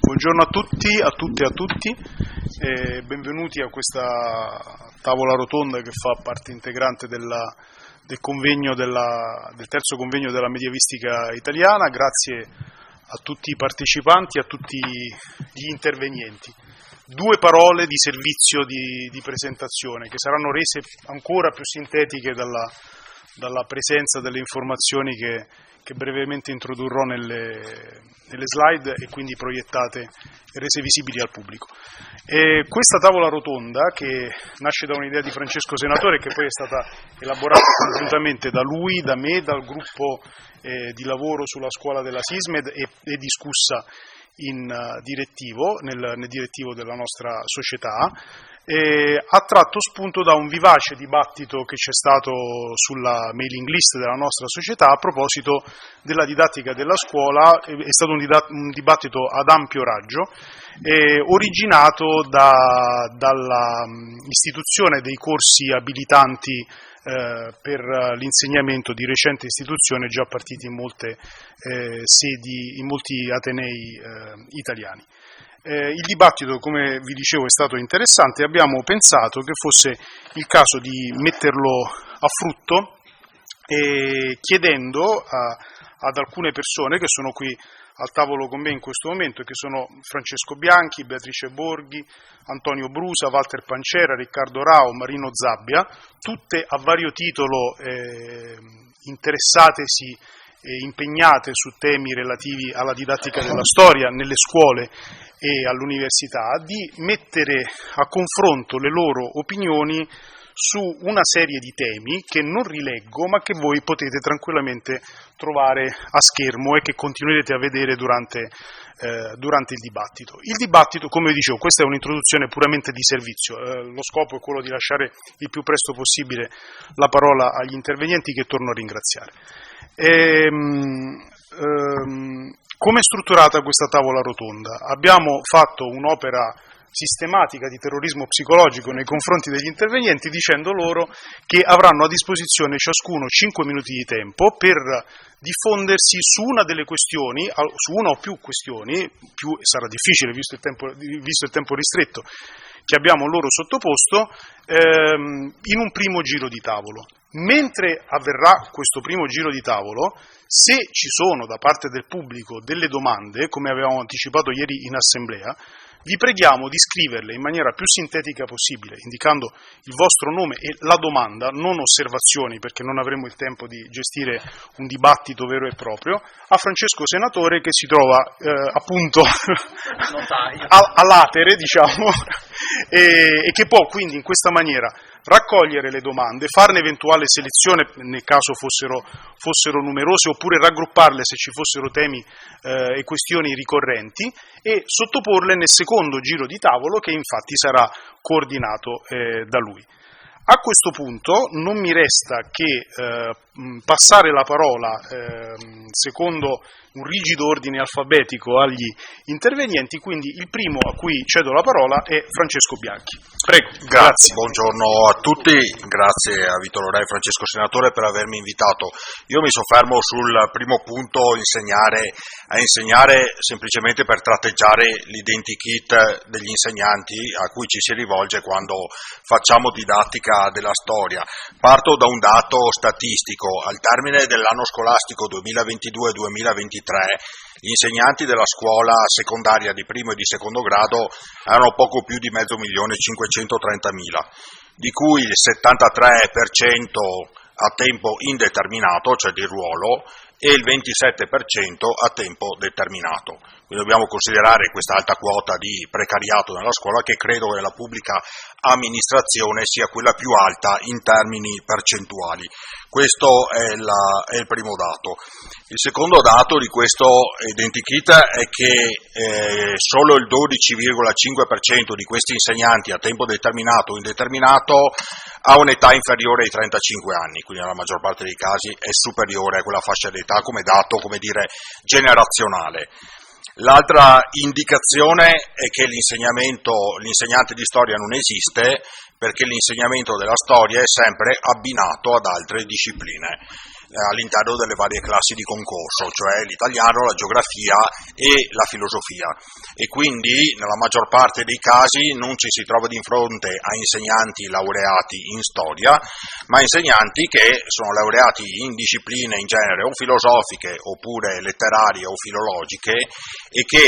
Buongiorno a tutti, a tutte e a tutti, benvenuti a questa tavola rotonda che fa parte integrante del terzo convegno della mediavistica italiana. Grazie a tutti i partecipanti, a tutti gli intervenienti. Due parole di servizio di presentazione che saranno rese ancora più sintetiche dalla presenza delle informazioni che brevemente introdurrò nelle slide e quindi proiettate e rese visibili al pubblico. Questa tavola rotonda, che nasce da un'idea di Francesco Senatore, che poi è stata elaborata congiuntamente da lui, da me, dal gruppo di lavoro sulla scuola della SISMED e discussa nel direttivo della nostra società, ha tratto spunto da un vivace dibattito che c'è stato sulla mailing list della nostra società a proposito della didattica della scuola. È stato un dibattito ad ampio raggio, originato dalla istituzione dei corsi abilitanti per l'insegnamento di recente istituzione, già partiti in molte sedi, in molti atenei italiani. Il dibattito, come vi dicevo, è stato interessante e abbiamo pensato che fosse il caso di metterlo a frutto, chiedendo ad alcune persone che sono qui al tavolo con me in questo momento, che sono Francesco Bianchi, Beatrice Borghi, Antonio Brusa, Walter Pancera, Riccardo Rao, Marino Zabbia, tutte a vario titolo interessatesi e impegnate su temi relativi alla didattica della storia nelle scuole e all'università, di mettere a confronto le loro opinioni su una serie di temi che non rileggo, ma che voi potete tranquillamente trovare a schermo e che continuerete a vedere durante il dibattito. Il dibattito, come vi dicevo, questa è un'introduzione puramente di servizio, lo scopo è quello di lasciare il più presto possibile la parola agli intervenienti, che torno a ringraziare. Come è strutturata questa tavola rotonda? Abbiamo fatto un'opera sistematica di terrorismo psicologico nei confronti degli intervenienti, dicendo loro che avranno a disposizione ciascuno 5 minuti di tempo per diffondersi su una delle questioni, su una o più questioni, più sarà difficile visto il tempo ristretto che abbiamo loro sottoposto, in un primo giro di tavolo. Mentre avverrà questo primo giro di tavolo, se ci sono da parte del pubblico delle domande, come avevamo anticipato ieri in assemblea, vi preghiamo di scriverle in maniera più sintetica possibile, indicando il vostro nome e la domanda, non osservazioni, perché non avremo il tempo di gestire un dibattito vero e proprio, a Francesco Senatore, che si trova appunto a latere, diciamo, e che può quindi in questa maniera raccogliere le domande, farne eventuale selezione nel caso fossero numerose, oppure raggrupparle se ci fossero temi e questioni ricorrenti, e sottoporle nel secondo giro di tavolo, che infatti sarà coordinato da lui. A questo punto non mi resta che passare la parola secondo un rigido ordine alfabetico agli intervenienti, quindi il primo a cui cedo la parola è Francesco Bianchi. Prego. Grazie, buongiorno a tutti, grazie a Vittorio Re e Francesco Senatore per avermi invitato. Io mi soffermo sul primo punto, insegnare semplicemente per tratteggiare l'identikit degli insegnanti a cui ci si rivolge quando facciamo didattica della storia. Parto da un dato statistico: al termine dell'anno scolastico 2022-2023 gli insegnanti della scuola secondaria di primo e di secondo grado erano poco più di 5.530.000, di cui il 73% a tempo indeterminato, cioè di ruolo, e il 27% a tempo determinato. Quindi dobbiamo considerare questa alta quota di precariato nella scuola, che credo che nella pubblica amministrazione sia quella più alta in termini percentuali. Questo è il primo dato. Il secondo dato di questo identikit è che solo il 12,5% di questi insegnanti a tempo determinato o indeterminato ha un'età inferiore ai 35 anni, quindi nella maggior parte dei casi è superiore a quella fascia d'età come dato, generazionale. L'altra indicazione è che l'insegnante di storia non esiste, perché l'insegnamento della storia è sempre abbinato ad altre discipline. all'interno delle varie classi di concorso, cioè l'italiano, la geografia e la filosofia, e quindi nella maggior parte dei casi non ci si trova di fronte a insegnanti laureati in storia, ma insegnanti che sono laureati in discipline in genere o filosofiche oppure letterarie o filologiche e che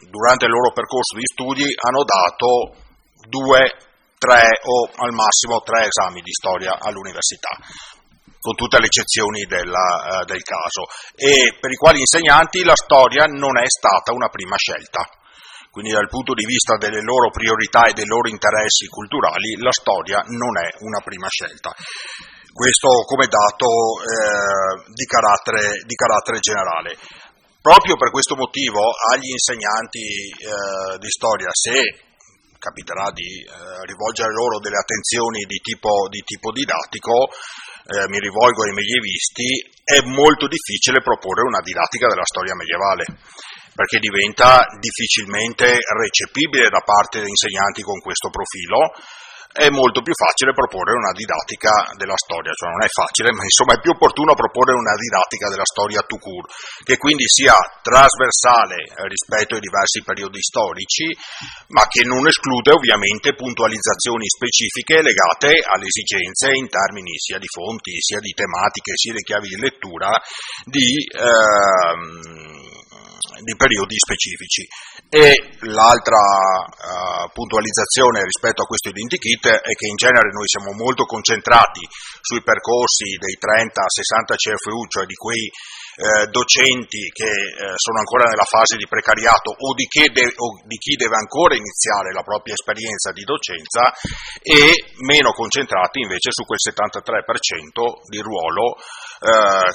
durante il loro percorso di studi hanno dato 2, 3 o al massimo 3 esami di storia all'università, con tutte le eccezioni del caso, e per i quali insegnanti la storia non è stata una prima scelta. Quindi dal punto di vista delle loro priorità e dei loro interessi culturali, la storia non è una prima scelta. Questo come dato di carattere generale. Proprio per questo motivo agli insegnanti di storia, se capiterà di rivolgere loro delle attenzioni di tipo didattico, mi rivolgo ai medievisti, è molto difficile proporre una didattica della storia medievale, perché diventa difficilmente recepibile da parte degli insegnanti con questo profilo. È molto più facile proporre una didattica della storia, cioè non è facile, ma insomma è più opportuno proporre una didattica della storia tout court, che quindi sia trasversale rispetto ai diversi periodi storici, ma che non esclude ovviamente puntualizzazioni specifiche legate alle esigenze in termini sia di fonti, sia di tematiche, sia di chiavi di lettura di periodi specifici. E l'altra puntualizzazione rispetto a questo identikit è che in genere noi siamo molto concentrati sui percorsi dei 30-60 CFU, cioè di quei docenti che sono ancora nella fase di precariato o di chi deve ancora iniziare la propria esperienza di docenza, e meno concentrati invece su quel 73% di ruolo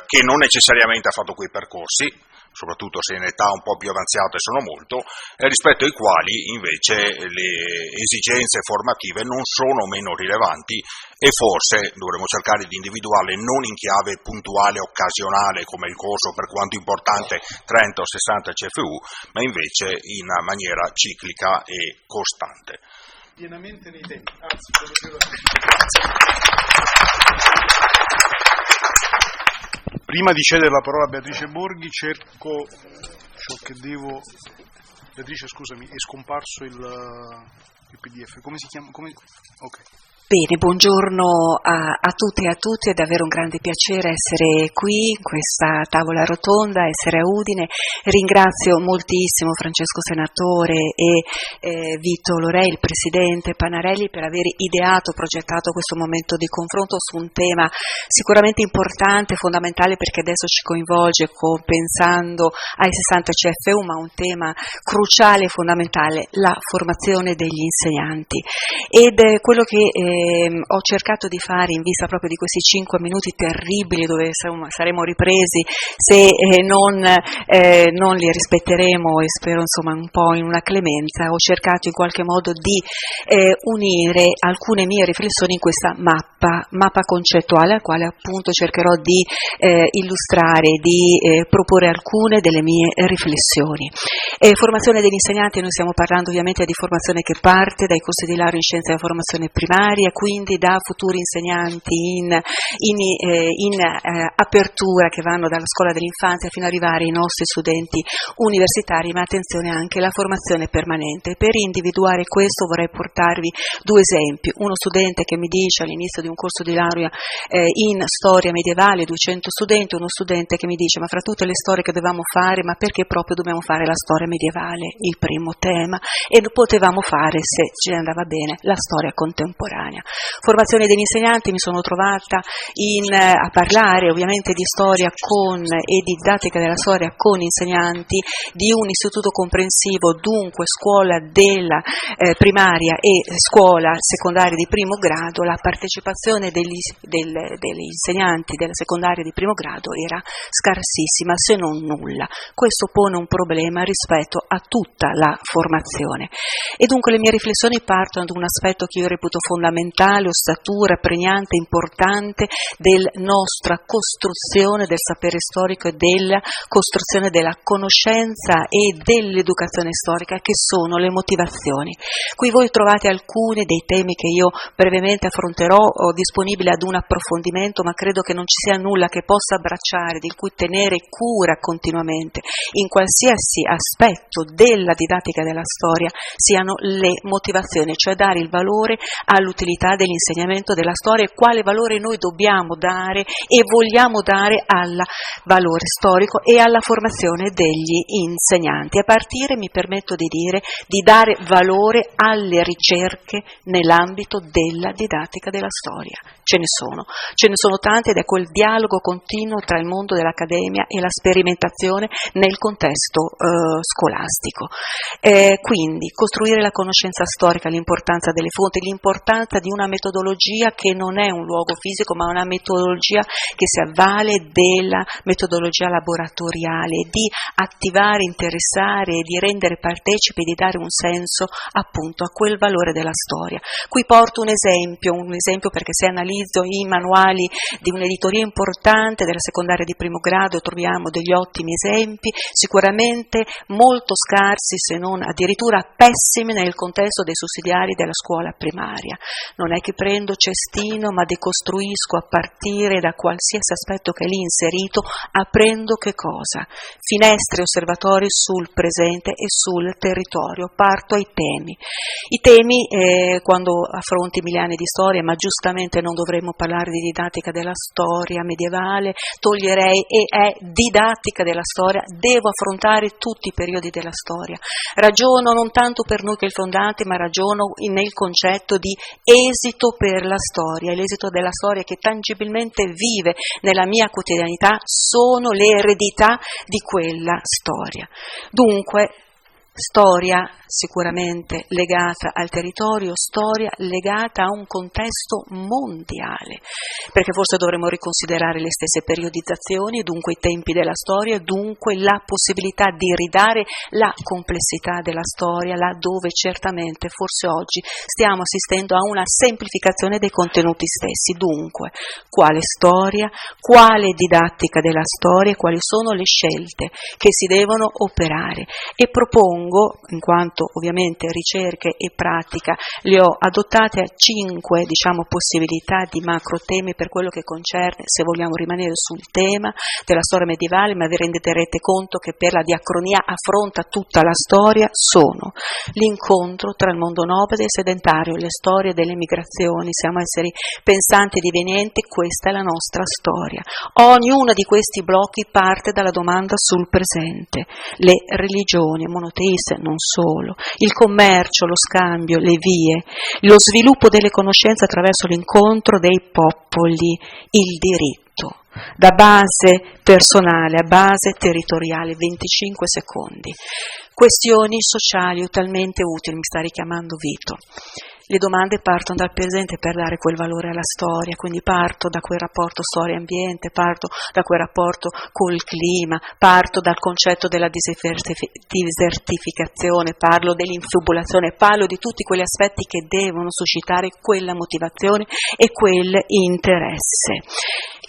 che non necessariamente ha fatto quei percorsi, soprattutto se in età un po' più avanzate sono molto, rispetto ai quali invece le esigenze formative non sono meno rilevanti e forse dovremmo cercare di individuarle non in chiave puntuale, occasionale, come il corso per quanto importante 30 o 60 CFU, ma invece in maniera ciclica e costante. Pienamente nei tempi, Prima di cedere la parola a Beatrice Borghi, cerco ciò che devo. Beatrice, scusami, è scomparso il PDF. Come si chiama? Ok. Bene, buongiorno a tutte e a tutti, è davvero un grande piacere essere qui in questa tavola rotonda, essere a Udine. Ringrazio moltissimo Francesco Senatore e Vito Lorei, il Presidente Panarelli, per aver ideato, progettato questo momento di confronto su un tema sicuramente importante, fondamentale, perché adesso ci coinvolge pensando ai 60 CFU, ma un tema cruciale e fondamentale, la formazione degli insegnanti. Ed quello che ho cercato di fare in vista proprio di questi 5 minuti terribili dove saremo ripresi se non li rispetteremo, e spero insomma un po' in una clemenza, ho cercato in qualche modo di unire alcune mie riflessioni in questa mappa concettuale, al quale appunto cercherò di illustrare, di proporre alcune delle mie riflessioni. Formazione degli insegnanti, noi stiamo parlando ovviamente di formazione che parte dai corsi di laurea in scienze della formazione primaria, quindi da futuri insegnanti in apertura, che vanno dalla scuola dell'infanzia fino ad arrivare ai nostri studenti universitari, ma attenzione anche alla formazione permanente. Per individuare questo vorrei portarvi 2 esempi. Uno studente che mi dice all'inizio di un corso di laurea in storia medievale, 200 studenti, uno studente che mi dice: ma fra tutte le storie che dovevamo fare, ma perché proprio dobbiamo fare la storia medievale, il primo tema, e potevamo fare, se ci andava bene, la storia contemporanea. Formazione degli insegnanti, mi sono trovata a parlare ovviamente di storia e di didattica della storia con insegnanti di un istituto comprensivo, dunque scuola della primaria e scuola secondaria di primo grado. La partecipazione degli insegnanti della secondaria di primo grado era scarsissima, se non nulla. Questo pone un problema rispetto a tutta la formazione. E dunque le mie riflessioni partono da un aspetto che io reputo fondamentale, ossatura, pregnante, importante della nostra costruzione del sapere storico e della costruzione della conoscenza e dell'educazione storica, che sono le motivazioni. Qui voi trovate alcuni dei temi che io brevemente affronterò disponibile ad un approfondimento, ma credo che non ci sia nulla che possa abbracciare, di cui tenere cura continuamente in qualsiasi aspetto della didattica della storia, siano le motivazioni, cioè dare il valore all'utilità dell'insegnamento della storia e quale valore noi dobbiamo dare e vogliamo dare al valore storico e alla formazione degli insegnanti. A partire, mi permetto di dire, di dare valore alle ricerche nell'ambito della didattica della storia. Ce ne sono tante, ed è quel dialogo continuo tra il mondo dell'accademia e la sperimentazione nel contesto scolastico. Quindi costruire la conoscenza storica, l'importanza delle fonti, l'importanza di una metodologia che non è un luogo fisico, ma una metodologia che si avvale della metodologia laboratoriale, di attivare, interessare, di rendere partecipi, di dare un senso appunto a quel valore della storia. Qui porto un esempio perché se analizzo i manuali di un'editoria importante della secondaria di primo grado troviamo degli ottimi esempi, sicuramente molto scarsi se non addirittura pessimi nel contesto dei sussidiari della scuola primaria. Non è che prendo cestino, ma decostruisco a partire da qualsiasi aspetto che è lì inserito, aprendo che cosa? Finestre e osservatori sul presente e sul territorio. Parto ai temi. I temi, quando affronti 1000 anni di storia, ma giustamente non dovremmo parlare di didattica della storia medievale, toglierei e è didattica della storia, devo affrontare tutti i periodi della storia. Ragiono non tanto per noi che il fondante, ma ragiono nel concetto di esito per la storia, e l'esito della storia che tangibilmente vive nella mia quotidianità sono le eredità di quella storia. Dunque, storia sicuramente legata al territorio, storia legata a un contesto mondiale, perché forse dovremmo riconsiderare le stesse periodizzazioni, dunque i tempi della storia, dunque la possibilità di ridare la complessità della storia, laddove certamente forse oggi stiamo assistendo a una semplificazione dei contenuti stessi. Dunque, quale storia, quale didattica della storia, quali sono le scelte che si devono operare, e propongo, in quanto ovviamente ricerche e pratica le ho adottate, a 5 possibilità di macro temi per quello che concerne, se vogliamo rimanere sul tema della storia medievale, ma vi renderete conto che per la diacronia affronta tutta la storia, sono l'incontro tra il mondo nomade e sedentario, le storie delle migrazioni, siamo esseri pensanti e divenienti, questa è la nostra storia. Ognuno di questi blocchi parte dalla domanda sul presente, le religioni monoteiste, non solo, il commercio, lo scambio, le vie, lo sviluppo delle conoscenze attraverso l'incontro dei popoli, il diritto, da base personale a base territoriale, 25 secondi. Questioni sociali talmente utili, mi sta richiamando Vito. Le domande partono dal presente per dare quel valore alla storia, quindi parto da quel rapporto storia-ambiente, parto da quel rapporto col clima, parto dal concetto della desertificazione, parlo dell'infibulazione, parlo di tutti quegli aspetti che devono suscitare quella motivazione e quell'interesse.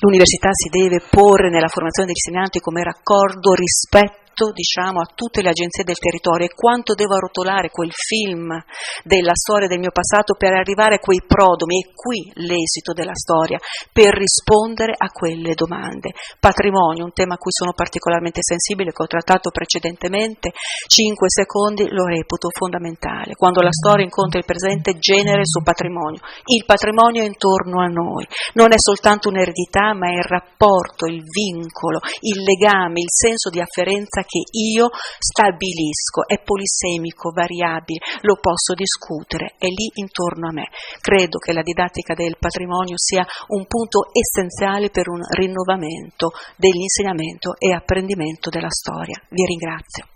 L'università si deve porre nella formazione degli insegnanti come raccordo rispetto a tutte le agenzie del territorio, e quanto devo arrotolare quel film della storia del mio passato per arrivare a quei prodromi, e qui l'esito della storia, per rispondere a quelle domande. Patrimonio, un tema a cui sono particolarmente sensibile, che ho trattato precedentemente, 5 secondi lo reputo fondamentale. Quando la storia incontra il presente, genera il suo patrimonio. Il patrimonio è intorno a noi, non è soltanto un'eredità, ma è il rapporto, il vincolo, il legame, il senso di afferenza che io stabilisco, è polisemico, variabile, lo posso discutere, è lì intorno a me. Credo che la didattica del patrimonio sia un punto essenziale per un rinnovamento dell'insegnamento e apprendimento della storia. Vi ringrazio.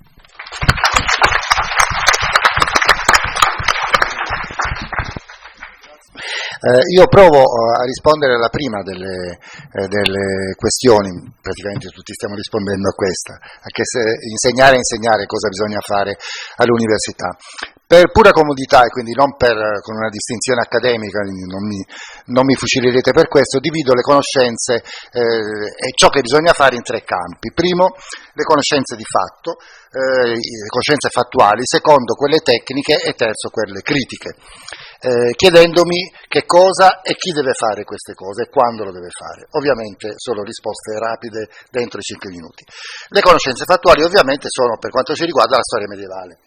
Io provo a rispondere alla prima delle questioni, praticamente tutti stiamo rispondendo a questa, anche se insegnare cosa bisogna fare all'università. Per pura comodità, e quindi non con una distinzione accademica, quindi non mi fucilerete per questo, divido le conoscenze e ciò che bisogna fare in 3 campi. Primo, le conoscenze di fatto, le conoscenze fattuali, secondo, quelle tecniche, e terzo, quelle critiche. chiedendomi che cosa e chi deve fare queste cose e quando lo deve fare. Ovviamente solo risposte rapide dentro i 5 minuti. Le conoscenze fattuali ovviamente sono, per quanto ci riguarda, la storia medievale,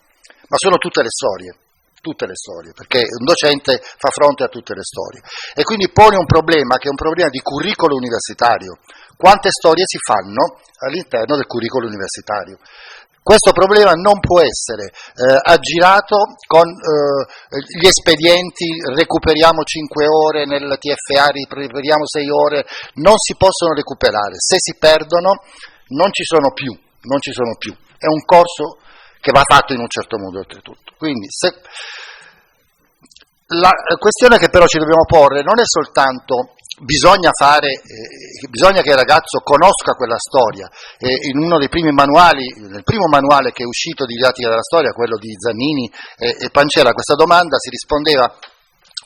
ma sono tutte le storie, perché un docente fa fronte a tutte le storie e quindi pone un problema che è un problema di curriculum universitario. Quante storie si fanno all'interno del curriculum universitario? Questo problema non può essere aggirato con gli espedienti, recuperiamo 5 ore nel TFA, recuperiamo 6 ore, non si possono recuperare, se si perdono non ci sono più, è un corso che va fatto in un certo modo oltretutto. Quindi la questione che però ci dobbiamo porre non è soltanto bisogna che il ragazzo conosca quella storia. In uno dei primi manuali, nel primo manuale che è uscito di didattica della storia, quello di Zannini e Pancera, a questa domanda si rispondeva: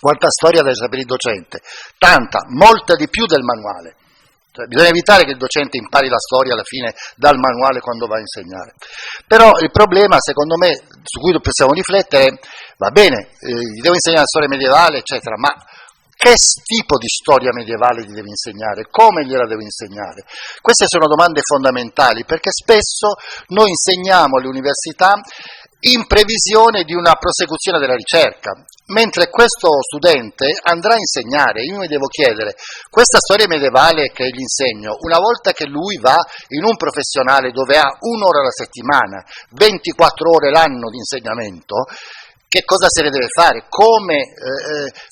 quanta storia deve sapere il docente? Tanta, molta di più del manuale. Cioè, bisogna evitare che il docente impari la storia alla fine dal manuale quando va a insegnare. Però il problema, secondo me, su cui possiamo riflettere è: va bene, gli devo insegnare la storia medievale, eccetera, ma che tipo di storia medievale gli devo insegnare? Come gliela devo insegnare? Queste sono domande fondamentali, perché spesso noi insegniamo alle università in previsione di una prosecuzione della ricerca, mentre questo studente andrà a insegnare. Io mi devo chiedere: questa storia medievale che gli insegno, una volta che lui va in un professionale dove ha 1 ora alla settimana, 24 ore l'anno di insegnamento, che cosa se ne deve fare, come,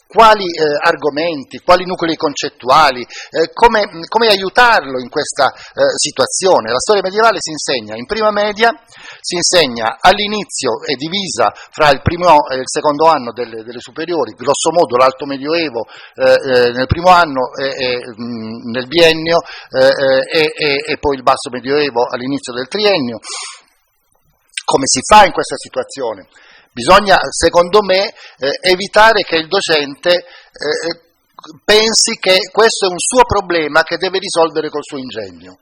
quali argomenti, quali nuclei concettuali, come aiutarlo in questa situazione. La storia medievale si insegna in prima media, si insegna all'inizio, è divisa fra il primo e il secondo anno delle superiori, grosso modo l'alto medioevo nel primo anno nel biennio e poi il basso medioevo all'inizio del triennio. Come si fa in questa situazione? Bisogna, secondo me, evitare che il docente pensi che questo è un suo problema che deve risolvere col suo ingegno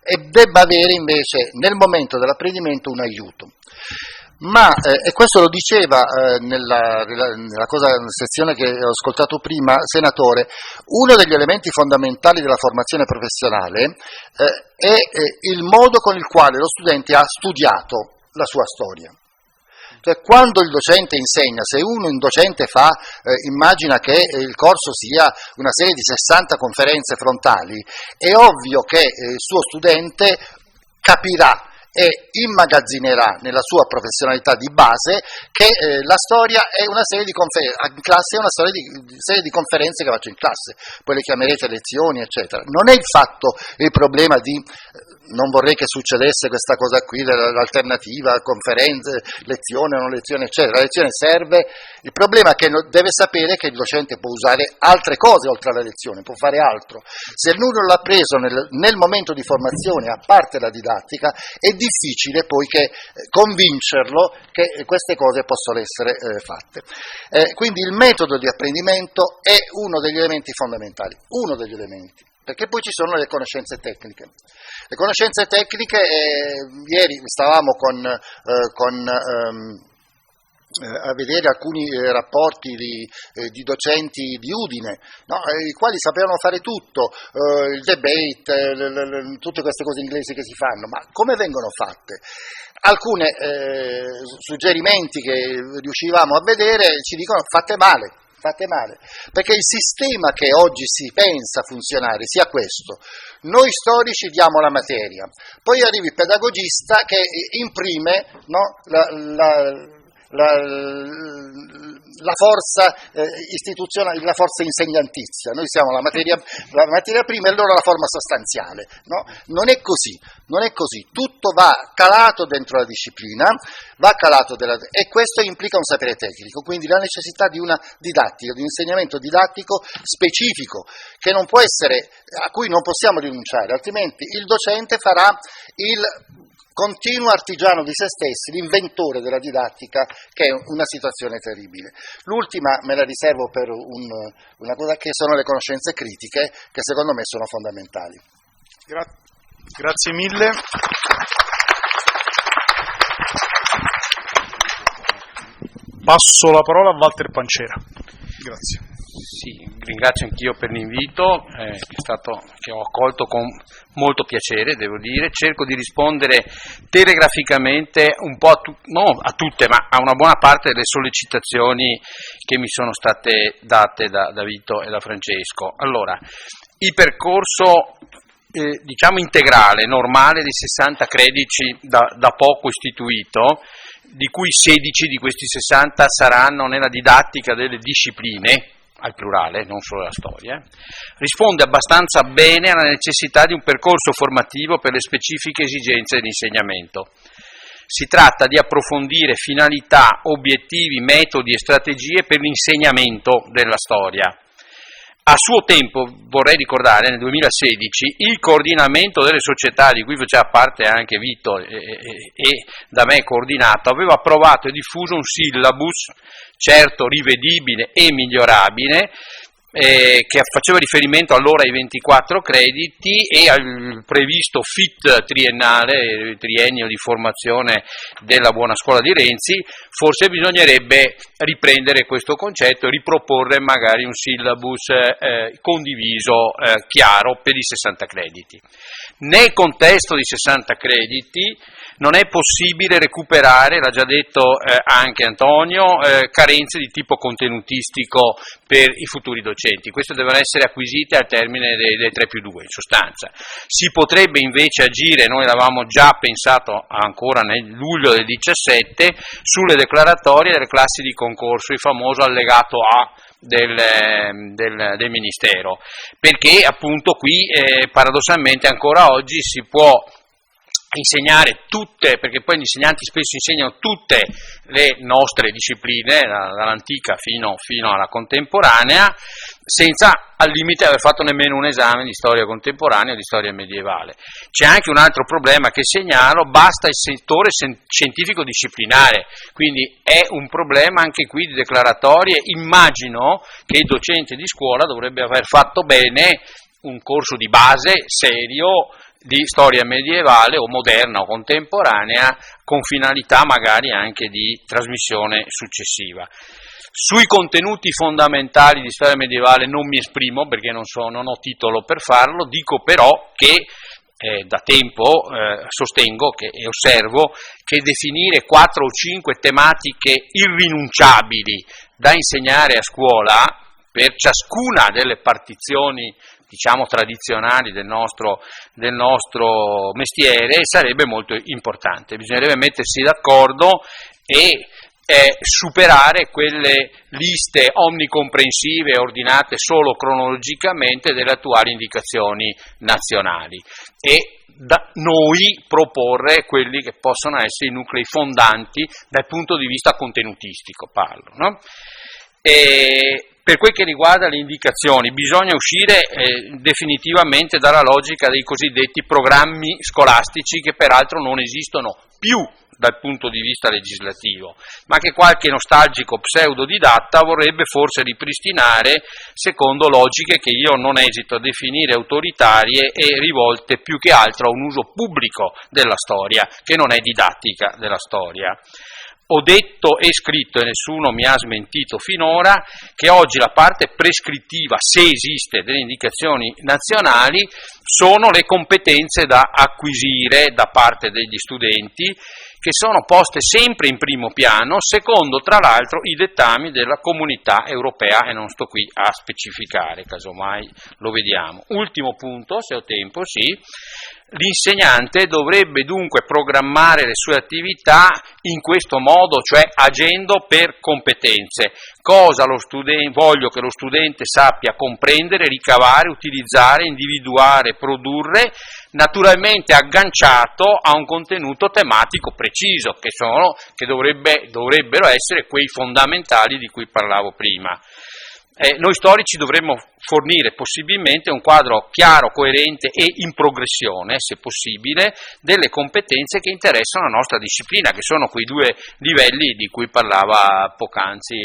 e debba avere invece nel momento dell'apprendimento un aiuto. Ma, e questo lo diceva nella sezione che ho ascoltato prima, senatore, uno degli elementi fondamentali della formazione professionale è il modo con il quale lo studente ha studiato la sua storia. Cioè, quando il docente insegna, se un docente immagina che il corso sia una serie di 60 conferenze frontali, è ovvio che il suo studente capirà e immagazzinerà nella sua professionalità di base che la storia è una serie di conferenze, in classe è una serie di conferenze che faccio in classe, poi le chiamerete lezioni, eccetera. Non è il problema di non vorrei che succedesse questa cosa qui, l'alternativa, conferenze, lezione o non lezione, eccetera. La lezione serve, il problema è che deve sapere che il docente può usare altre cose oltre alla lezione, può fare altro. Se lui non l'ha preso nel momento di formazione, a parte la didattica, è difficile poi convincerlo che queste cose possono essere fatte. Quindi il metodo di apprendimento è uno degli elementi fondamentali, perché poi ci sono le conoscenze tecniche. Le conoscenze tecniche, ieri stavamo a vedere alcuni rapporti di docenti di Udine, no? I quali sapevano fare tutto, il debate, tutte queste cose inglesi che si fanno, ma come vengono fatte? Alcuni suggerimenti che riuscivamo a vedere ci dicono fate male, perché il sistema che oggi si pensa funzionare sia questo: noi storici diamo la materia, poi arriva il pedagogista che imprime, no, la forza istituzionale, la forza insegnantizia. Noi siamo la materia prima e loro la forma sostanziale, no? Non è così, tutto va calato dentro la disciplina, e questo implica un sapere tecnico, quindi la necessità di una didattica, di un insegnamento didattico specifico, che non può essere, a cui non possiamo rinunciare, altrimenti il docente farà il continuo artigiano di se stessi, l'inventore della didattica, che è una situazione terribile. L'ultima me la riservo per una cosa, che sono le conoscenze critiche, che secondo me sono fondamentali. Grazie mille. Passo la parola a Walter Pancera. Grazie. Sì, ringrazio anch'io per l'invito, che ho accolto con molto piacere, devo dire. Cerco di rispondere telegraficamente un po' non a tutte, ma a una buona parte delle sollecitazioni che mi sono state date da Vito e da Francesco. Allora, il percorso diciamo integrale, normale di 60 crediti da poco istituito, di cui 16 di questi 60 saranno nella didattica delle discipline, al plurale, non solo la storia, risponde abbastanza bene alla necessità di un percorso formativo per le specifiche esigenze dell'insegnamento. Si tratta di approfondire finalità, obiettivi, metodi e strategie per l'insegnamento della storia. A suo tempo, vorrei ricordare, nel 2016, il coordinamento delle società, di cui faceva parte anche Vito e da me coordinato, aveva approvato e diffuso un syllabus, certo rivedibile e migliorabile, che faceva riferimento allora ai 24 crediti e al previsto FIT triennale, triennio di formazione della Buona Scuola di Renzi. Forse bisognerebbe riprendere questo concetto e riproporre magari un syllabus condiviso, chiaro, per i 60 crediti. Nel contesto di 60 crediti non è possibile recuperare, l'ha già detto anche Antonio, carenze di tipo contenutistico per i futuri docenti. Queste devono essere acquisite al termine dei 3+2, in sostanza. Si potrebbe invece agire, noi l'avevamo già pensato ancora nel luglio del 17, sulle declaratorie delle classi di concorso, il famoso allegato A del Ministero, perché appunto qui paradossalmente ancora oggi si può insegnare tutte, perché poi gli insegnanti spesso insegnano tutte le nostre discipline, dall'antica fino alla contemporanea, senza al limite aver fatto nemmeno un esame di storia contemporanea o di storia medievale. C'è anche un altro problema che segnalo: basta il settore scientifico disciplinare, quindi è un problema anche qui di declaratorie. Immagino che il docente di scuola dovrebbe aver fatto bene un corso di base serio di storia medievale o moderna o contemporanea, con finalità magari anche di trasmissione successiva. Sui contenuti fondamentali di storia medievale non mi esprimo perché non ho titolo per farlo, dico però che da tempo sostengo e osservo che definire 4 o 5 tematiche irrinunciabili da insegnare a scuola per ciascuna delle partizioni, diciamo, tradizionali del nostro mestiere sarebbe molto importante. Bisognerebbe mettersi d'accordo e superare quelle liste omnicomprensive ordinate solo cronologicamente delle attuali indicazioni nazionali e da noi proporre quelli che possono essere i nuclei fondanti dal punto di vista contenutistico, parlo, no? Per quel che riguarda le indicazioni, bisogna uscire definitivamente dalla logica dei cosiddetti programmi scolastici, che peraltro non esistono più dal punto di vista legislativo, ma che qualche nostalgico pseudodidatta vorrebbe forse ripristinare secondo logiche che io non esito a definire autoritarie e rivolte più che altro a un uso pubblico della storia, che non è didattica della storia. Ho detto e scritto, e nessuno mi ha smentito finora, che oggi la parte prescrittiva, se esiste, delle indicazioni nazionali sono le competenze da acquisire da parte degli studenti, che sono poste sempre in primo piano, secondo tra l'altro i dettami della Comunità Europea, e non sto qui a specificare, casomai lo vediamo. Ultimo punto, se ho tempo, sì. L'insegnante dovrebbe dunque programmare le sue attività in questo modo, cioè agendo per competenze. Cosa voglio che lo studente sappia comprendere, ricavare, utilizzare, individuare, produrre, naturalmente agganciato a un contenuto tematico preciso, che dovrebbero essere quei fondamentali di cui parlavo prima. Noi storici dovremmo fornire possibilmente un quadro chiaro, coerente e in progressione, se possibile, delle competenze che interessano la nostra disciplina, che sono quei 2 livelli di cui parlava poc'anzi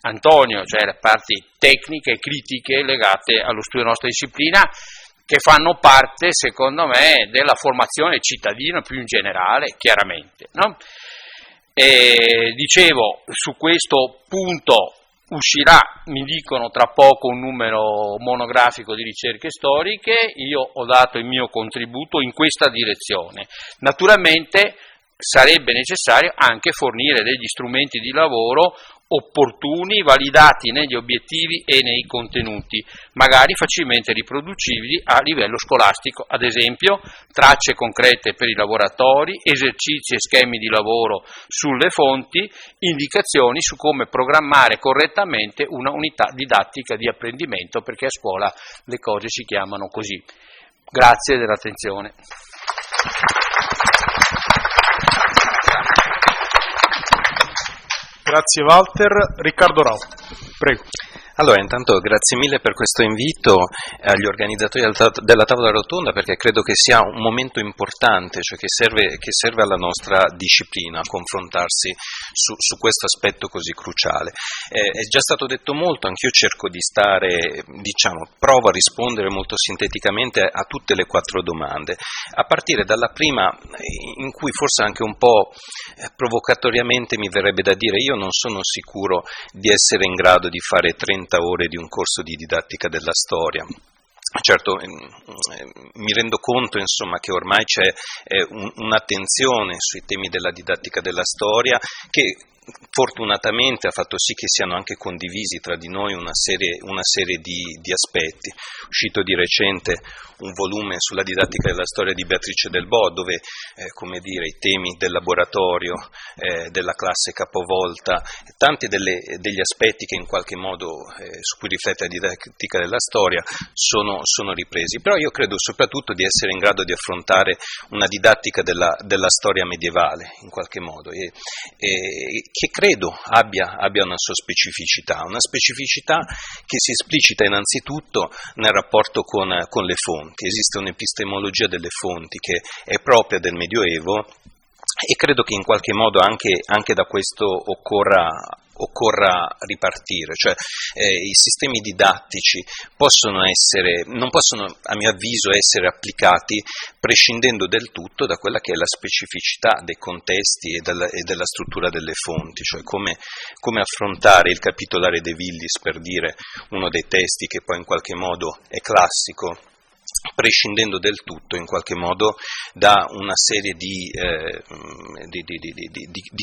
Antonio, cioè le parti tecniche e critiche legate allo studio della nostra disciplina, che fanno parte, secondo me, della formazione cittadina più in generale, chiaramente, no? Dicevo, su questo punto uscirà, mi dicono tra poco, un numero monografico di ricerche storiche. Io ho dato il mio contributo in questa direzione. Naturalmente sarebbe necessario anche fornire degli strumenti di lavoro opportuni, validati negli obiettivi e nei contenuti, magari facilmente riproducibili a livello scolastico, ad esempio tracce concrete per i laboratori, esercizi e schemi di lavoro sulle fonti, indicazioni su come programmare correttamente una unità didattica di apprendimento, perché a scuola le cose si chiamano così. Grazie dell'attenzione. Grazie Walter. Riccardo Rao, prego. Allora, intanto grazie mille per questo invito agli organizzatori della tavola rotonda, perché credo che sia un momento importante, cioè che serve alla nostra disciplina confrontarsi su questo aspetto così cruciale. È già stato detto molto, anch'io cerco di provo a rispondere molto sinteticamente a tutte le 4 domande, a partire dalla prima, in cui forse anche un po' provocatoriamente mi verrebbe da dire: io non sono sicuro di essere in grado di fare 30 ore di un corso di didattica della storia. Certo, mi rendo conto che ormai c'è un'attenzione sui temi della didattica della storia che fortunatamente ha fatto sì che siano anche condivisi tra di noi una serie di aspetti. È uscito di recente un volume sulla didattica della storia di Beatrice Del Bo, dove i temi del laboratorio, della classe capovolta, tanti degli aspetti che in qualche modo su cui riflette la didattica della storia sono ripresi. Però io credo soprattutto di essere in grado di affrontare una didattica della storia medievale in qualche modo, e che credo abbia una sua specificità che si esplicita innanzitutto nel rapporto con le fonti. Esiste un'epistemologia delle fonti che è propria del Medioevo, e credo che in qualche modo anche da questo occorra ripartire, cioè i sistemi didattici non possono a mio avviso essere applicati prescindendo del tutto da quella che è la specificità dei contesti e della struttura delle fonti, cioè come affrontare il Capitolare De Villis, per dire uno dei testi che poi in qualche modo è classico, prescindendo del tutto in qualche modo da una serie di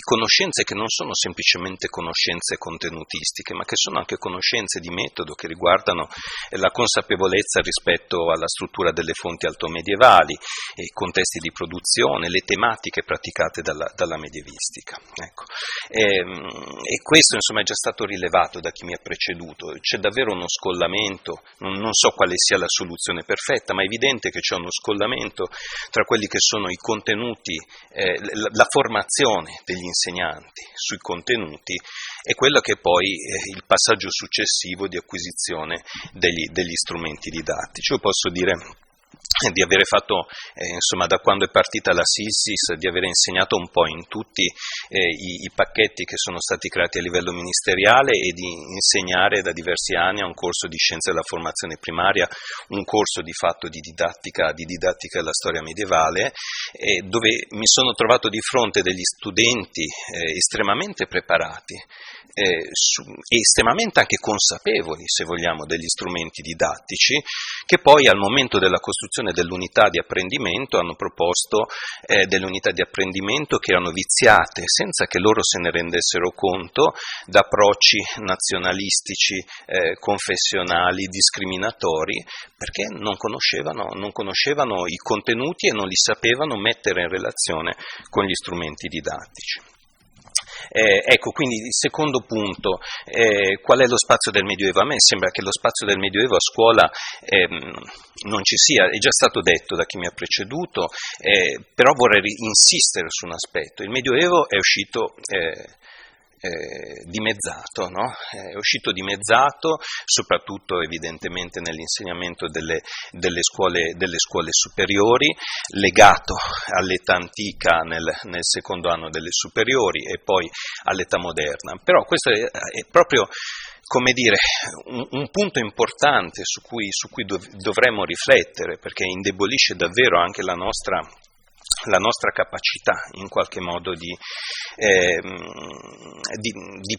conoscenze che non sono semplicemente conoscenze contenutistiche, ma che sono anche conoscenze di metodo che riguardano la consapevolezza rispetto alla struttura delle fonti altomedievali, i contesti di produzione, le tematiche praticate dalla medievistica. Ecco. E questo è già stato rilevato da chi mi ha preceduto. C'è davvero uno scollamento, non so quale sia la soluzione perfetta, ma è evidente che c'è uno scollamento tra quelli che sono i contenuti, la formazione degli insegnanti sui contenuti e quello che è poi il passaggio successivo di acquisizione degli strumenti didattici. Io posso dire di avere fatto, da quando è partita la SISIS, di aver insegnato un po' in tutti i pacchetti che sono stati creati a livello ministeriale, e di insegnare da diversi anni a un corso di scienze della formazione primaria, un corso di fatto di didattica della storia medievale, dove mi sono trovato di fronte degli studenti estremamente preparati, estremamente anche consapevoli, se vogliamo, degli strumenti didattici, che poi al momento della costruzione dell'unità di apprendimento hanno proposto delle unità di apprendimento che erano viziate, senza che loro se ne rendessero conto, da approcci nazionalistici, confessionali, discriminatori, perché non conoscevano i contenuti e non li sapevano mettere in relazione con gli strumenti didattici. Ecco, quindi il secondo punto, qual è lo spazio del Medioevo? A me sembra che lo spazio del Medioevo a scuola non ci sia, è già stato detto da chi mi ha preceduto, però vorrei insistere su un aspetto. Il Medioevo è uscito dimezzato, no? È uscito dimezzato, soprattutto evidentemente nell'insegnamento delle scuole superiori, legato all'età antica nel secondo anno delle superiori e poi all'età moderna. Però questo è proprio, come dire, un punto importante su cui dovremmo riflettere, perché indebolisce davvero anche la nostra la nostra capacità in qualche modo di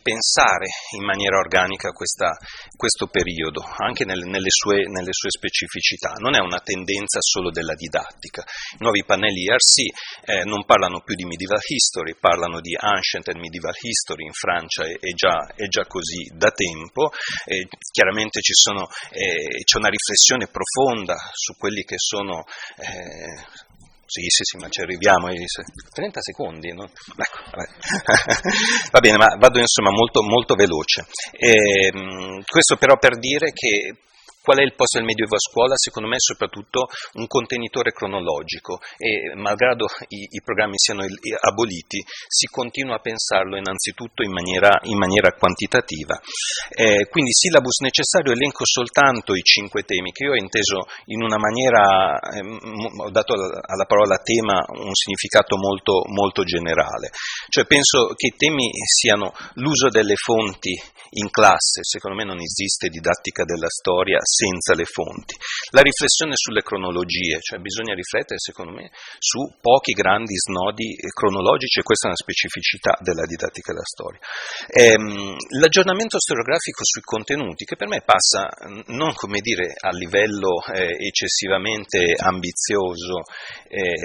pensare in maniera organica questo periodo, anche nelle sue specificità. Non è una tendenza solo della didattica. I nuovi pannelli ERC non parlano più di medieval history, parlano di ancient and medieval history. In Francia è già così da tempo. Chiaramente c'è una riflessione profonda su quelli che sono sì, ma ci arriviamo, 30 secondi, no? Ecco, va bene, ma vado insomma molto, molto veloce. Questo però per dire che qual è il posto del Medioevo a scuola? Secondo me è soprattutto un contenitore cronologico e malgrado i programmi siano aboliti, si continua a pensarlo innanzitutto in maniera quantitativa. Quindi syllabus necessario, elenco soltanto i 5 temi che io ho inteso in una maniera, ho dato alla parola tema un significato molto, molto generale. Cioè penso che i temi siano l'uso delle fonti in classe, secondo me non esiste didattica della storia senza le fonti. La riflessione sulle cronologie, cioè bisogna riflettere secondo me su pochi grandi snodi cronologici e questa è una specificità della didattica della storia. L'aggiornamento storiografico sui contenuti che per me passa non come dire a livello eccessivamente ambizioso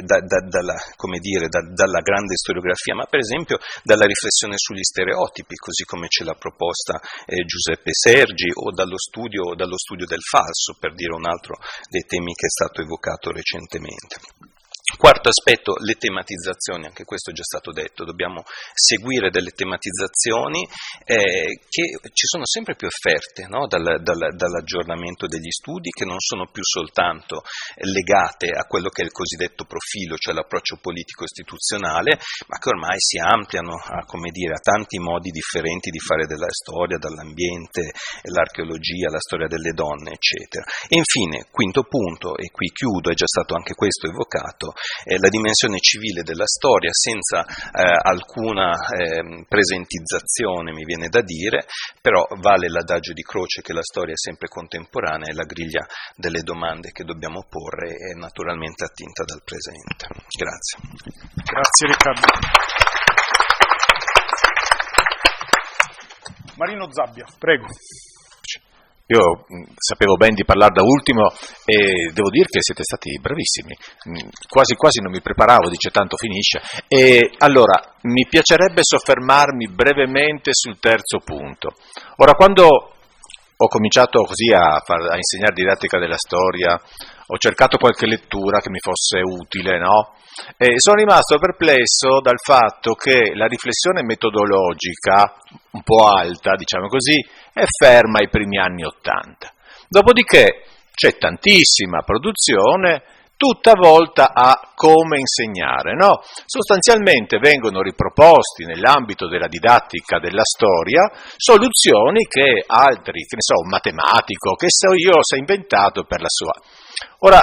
dalla grande storiografia, ma per esempio dalla riflessione sugli stereotipi, così come ce l'ha proposta Giuseppe Sergi, o dallo studio del falso, per dire un altro dei temi che è stato evocato recentemente. Quarto aspetto, le tematizzazioni, anche questo è già stato detto, dobbiamo seguire delle tematizzazioni che ci sono sempre più offerte, no? dall'aggiornamento degli studi, che non sono più soltanto legate a quello che è il cosiddetto profilo, cioè l'approccio politico-istituzionale, ma che ormai si ampliano a tanti modi differenti di fare della storia, dall'ambiente, l'archeologia, la storia delle donne, eccetera. E infine, quinto punto, e qui chiudo, è già stato anche questo evocato, la dimensione civile della storia senza alcuna presentizzazione, mi viene da dire, però vale l'adagio di Croce che la storia è sempre contemporanea e la griglia delle domande che dobbiamo porre è naturalmente attinta dal presente. Grazie. Grazie Riccardo. Marino Zabbia, prego. Io sapevo ben di parlare da ultimo e devo dire che siete stati bravissimi, quasi quasi non mi preparavo, dice tanto finisce. E allora, mi piacerebbe soffermarmi brevemente sul terzo punto. Ora, quando ho cominciato così a insegnare didattica della storia, ho cercato qualche lettura che mi fosse utile, no? E sono rimasto perplesso dal fatto che la riflessione metodologica, un po' alta, diciamo così, è ferma ai primi anni '80. Dopodiché c'è tantissima produzione, tutta volta a come insegnare, no? Sostanzialmente vengono riproposti nell'ambito della didattica della storia soluzioni che altri, che ne so, un matematico, che so io, si è inventato per la sua. Ora,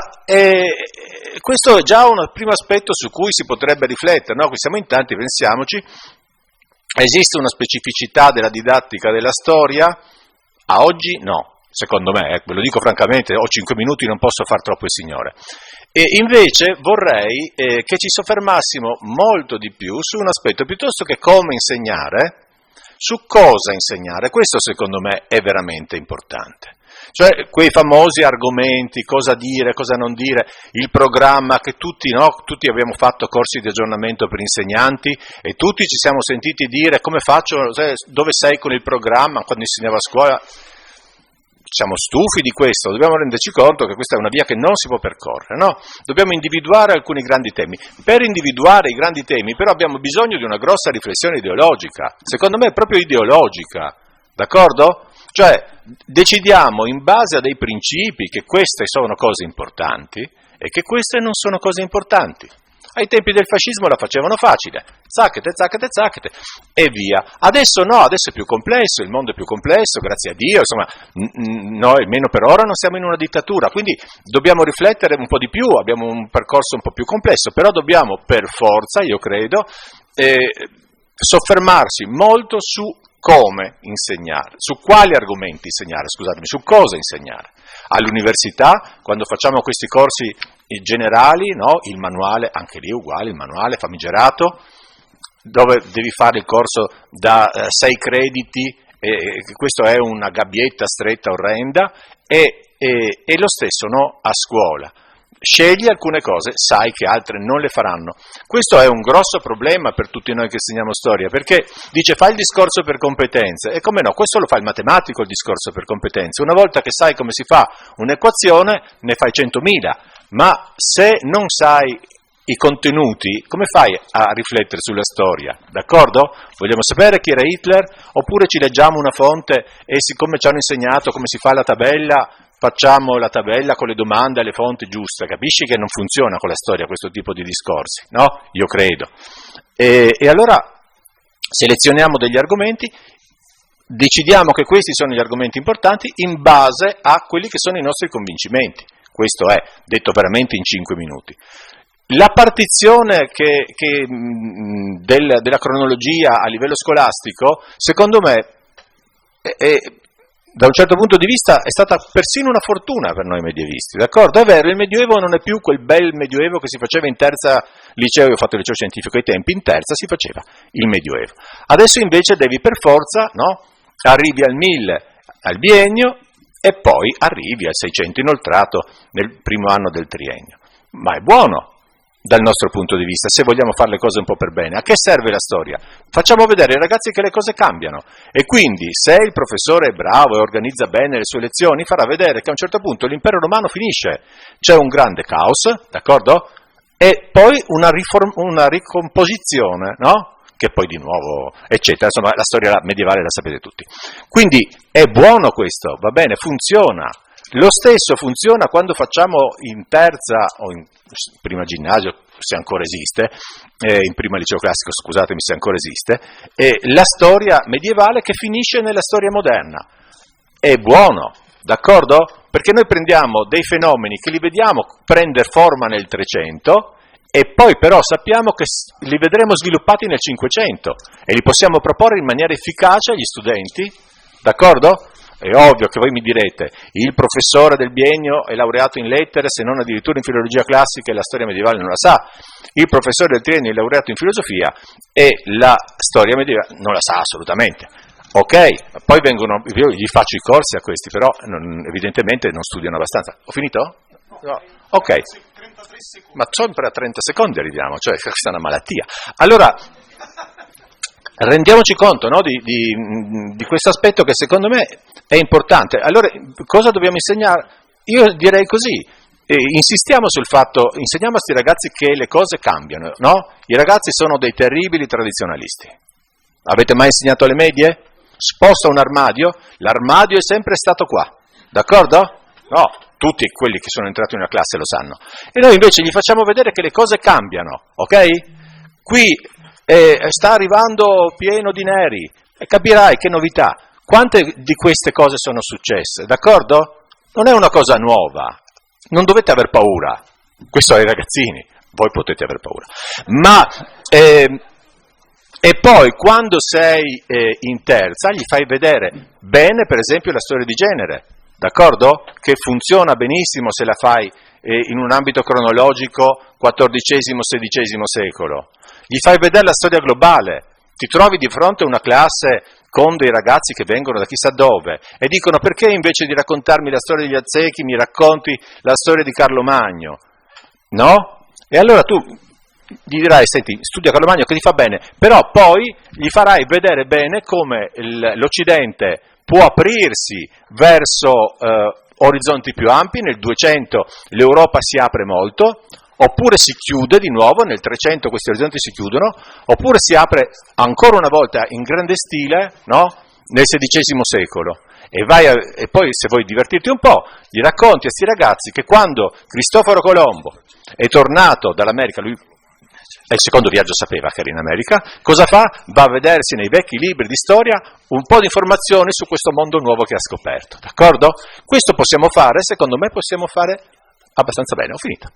questo è già un primo aspetto su cui si potrebbe riflettere, no? Qui siamo in tanti, pensiamoci, esiste una specificità della didattica della storia? A oggi no, secondo me, ve lo dico francamente, ho 5 minuti, non posso far troppo il signore. E invece vorrei che ci soffermassimo molto di più su un aspetto, piuttosto che come insegnare, su cosa insegnare. Questo secondo me è veramente importante. Cioè quei famosi argomenti, cosa dire, cosa non dire, il programma che tutti abbiamo fatto corsi di aggiornamento per insegnanti e tutti ci siamo sentiti dire come faccio, dove sei con il programma quando insegnavo a scuola. Siamo stufi di questo, dobbiamo renderci conto che questa è una via che non si può percorrere, no? Dobbiamo individuare alcuni grandi temi. Per individuare i grandi temi però abbiamo bisogno di una grossa riflessione ideologica, secondo me proprio ideologica, d'accordo? Cioè decidiamo in base a dei principi che queste sono cose importanti e che queste non sono cose importanti. Ai tempi del fascismo la facevano facile, zacchete, e via. Adesso no, adesso è più complesso, il mondo è più complesso, grazie a Dio, insomma, noi almeno per ora non siamo in una dittatura, quindi dobbiamo riflettere un po' di più, abbiamo un percorso un po' più complesso, però dobbiamo per forza, io credo, soffermarsi molto su come insegnare, su quali argomenti insegnare, scusatemi, su cosa insegnare. All'università, quando facciamo questi corsi generali, no? Il manuale, anche lì uguale, il manuale famigerato, dove devi fare il corso da 6 crediti, questo è una gabbietta stretta orrenda, e lo stesso, no? A scuola. Scegli alcune cose, sai che altre non le faranno. Questo è un grosso problema per tutti noi che insegniamo storia, perché dice fai il discorso per competenze, e come no, questo lo fa il matematico il discorso per competenze. Una volta che sai come si fa un'equazione, ne fai 100.000, ma se non sai i contenuti, come fai a riflettere sulla storia? D'accordo? Vogliamo sapere chi era Hitler? Oppure ci leggiamo una fonte e siccome ci hanno insegnato come si fa la tabella, facciamo la tabella con le domande e le fonti giuste? Capisci che non funziona con la storia questo tipo di discorsi, no? Io credo. E allora selezioniamo degli argomenti, decidiamo che questi sono gli argomenti importanti in base a quelli che sono i nostri convincimenti. Questo è detto veramente in 5 minuti. La partizione della cronologia a livello scolastico, secondo me, da un certo punto di vista è stata persino una fortuna per noi medievisti, d'accordo? È vero, il Medioevo non è più quel bel Medioevo che si faceva in terza liceo, io ho fatto il liceo scientifico ai tempi, in terza si faceva il Medioevo. Adesso invece devi per forza, no? Arrivi al 1000 al biennio e poi arrivi al 600 inoltrato nel primo anno del triennio. Ma è buono dal nostro punto di vista, se vogliamo fare le cose un po' per bene. A che serve la storia? Facciamo vedere ai ragazzi che le cose cambiano, e quindi se il professore è bravo e organizza bene le sue lezioni, farà vedere che a un certo punto l'impero romano finisce, c'è un grande caos, d'accordo? E poi una ricomposizione, no? Che poi di nuovo, eccetera, insomma la storia medievale la sapete tutti. Quindi è buono questo, va bene, funziona. Lo stesso funziona quando facciamo in terza o in prima ginnasio, se ancora esiste, in prima liceo classico, scusatemi, se ancora esiste, la storia medievale che finisce nella storia moderna. È buono, d'accordo? Perché noi prendiamo dei fenomeni che li vediamo prendere forma nel 300 e poi però sappiamo che li vedremo sviluppati nel 500 e li possiamo proporre in maniera efficace agli studenti, d'accordo? È ovvio che voi mi direte, il professore del biennio è laureato in lettere, se non addirittura in filologia classica e la storia medievale non la sa, il professore del triennio è laureato in filosofia e la storia medievale non la sa assolutamente. Ok, poi io gli faccio i corsi a questi, però evidentemente non studiano abbastanza. Ho finito? No. Ok, ma sempre a 30 secondi arriviamo, cioè questa è una malattia. Allora, rendiamoci conto, no, di questo aspetto che secondo me è importante. Allora, cosa dobbiamo insegnare? Io direi così, insistiamo sul fatto, insegniamo a questi ragazzi che le cose cambiano, no? I ragazzi sono dei terribili tradizionalisti. Avete mai insegnato alle medie? Sposta un armadio, l'armadio è sempre stato qua, d'accordo? No, tutti quelli che sono entrati in una classe lo sanno. E noi invece gli facciamo vedere che le cose cambiano, ok? Qui sta arrivando pieno di neri, e capirai che novità. Quante di queste cose sono successe, d'accordo? Non è una cosa nuova, non dovete aver paura, questo ai ragazzini, voi potete aver paura, ma e poi quando sei in terza gli fai vedere bene per esempio la storia di genere, d'accordo? Che funziona benissimo se la fai in un ambito cronologico XIV-XVI secolo, gli fai vedere la storia globale, ti trovi di fronte a una classe con dei ragazzi che vengono da chissà dove e dicono perché invece di raccontarmi la storia degli Aztechi mi racconti la storia di Carlo Magno, no? E allora tu gli dirai, senti, studia Carlo Magno che ti fa bene, però poi gli farai vedere bene come l'Occidente può aprirsi verso orizzonti più ampi, nel 200 l'Europa si apre molto, oppure si chiude di nuovo, nel 300 questi orizzonti si chiudono, oppure si apre ancora una volta in grande stile, no? Nel XVI secolo. E poi se vuoi divertirti un po', gli racconti a questi ragazzi che quando Cristoforo Colombo è tornato dall'America, lui è il secondo viaggio sapeva che era in America, cosa fa? Va a vedersi nei vecchi libri di storia un po' di informazioni su questo mondo nuovo che ha scoperto, d'accordo? Questo possiamo fare, secondo me possiamo fare abbastanza bene, ho finito.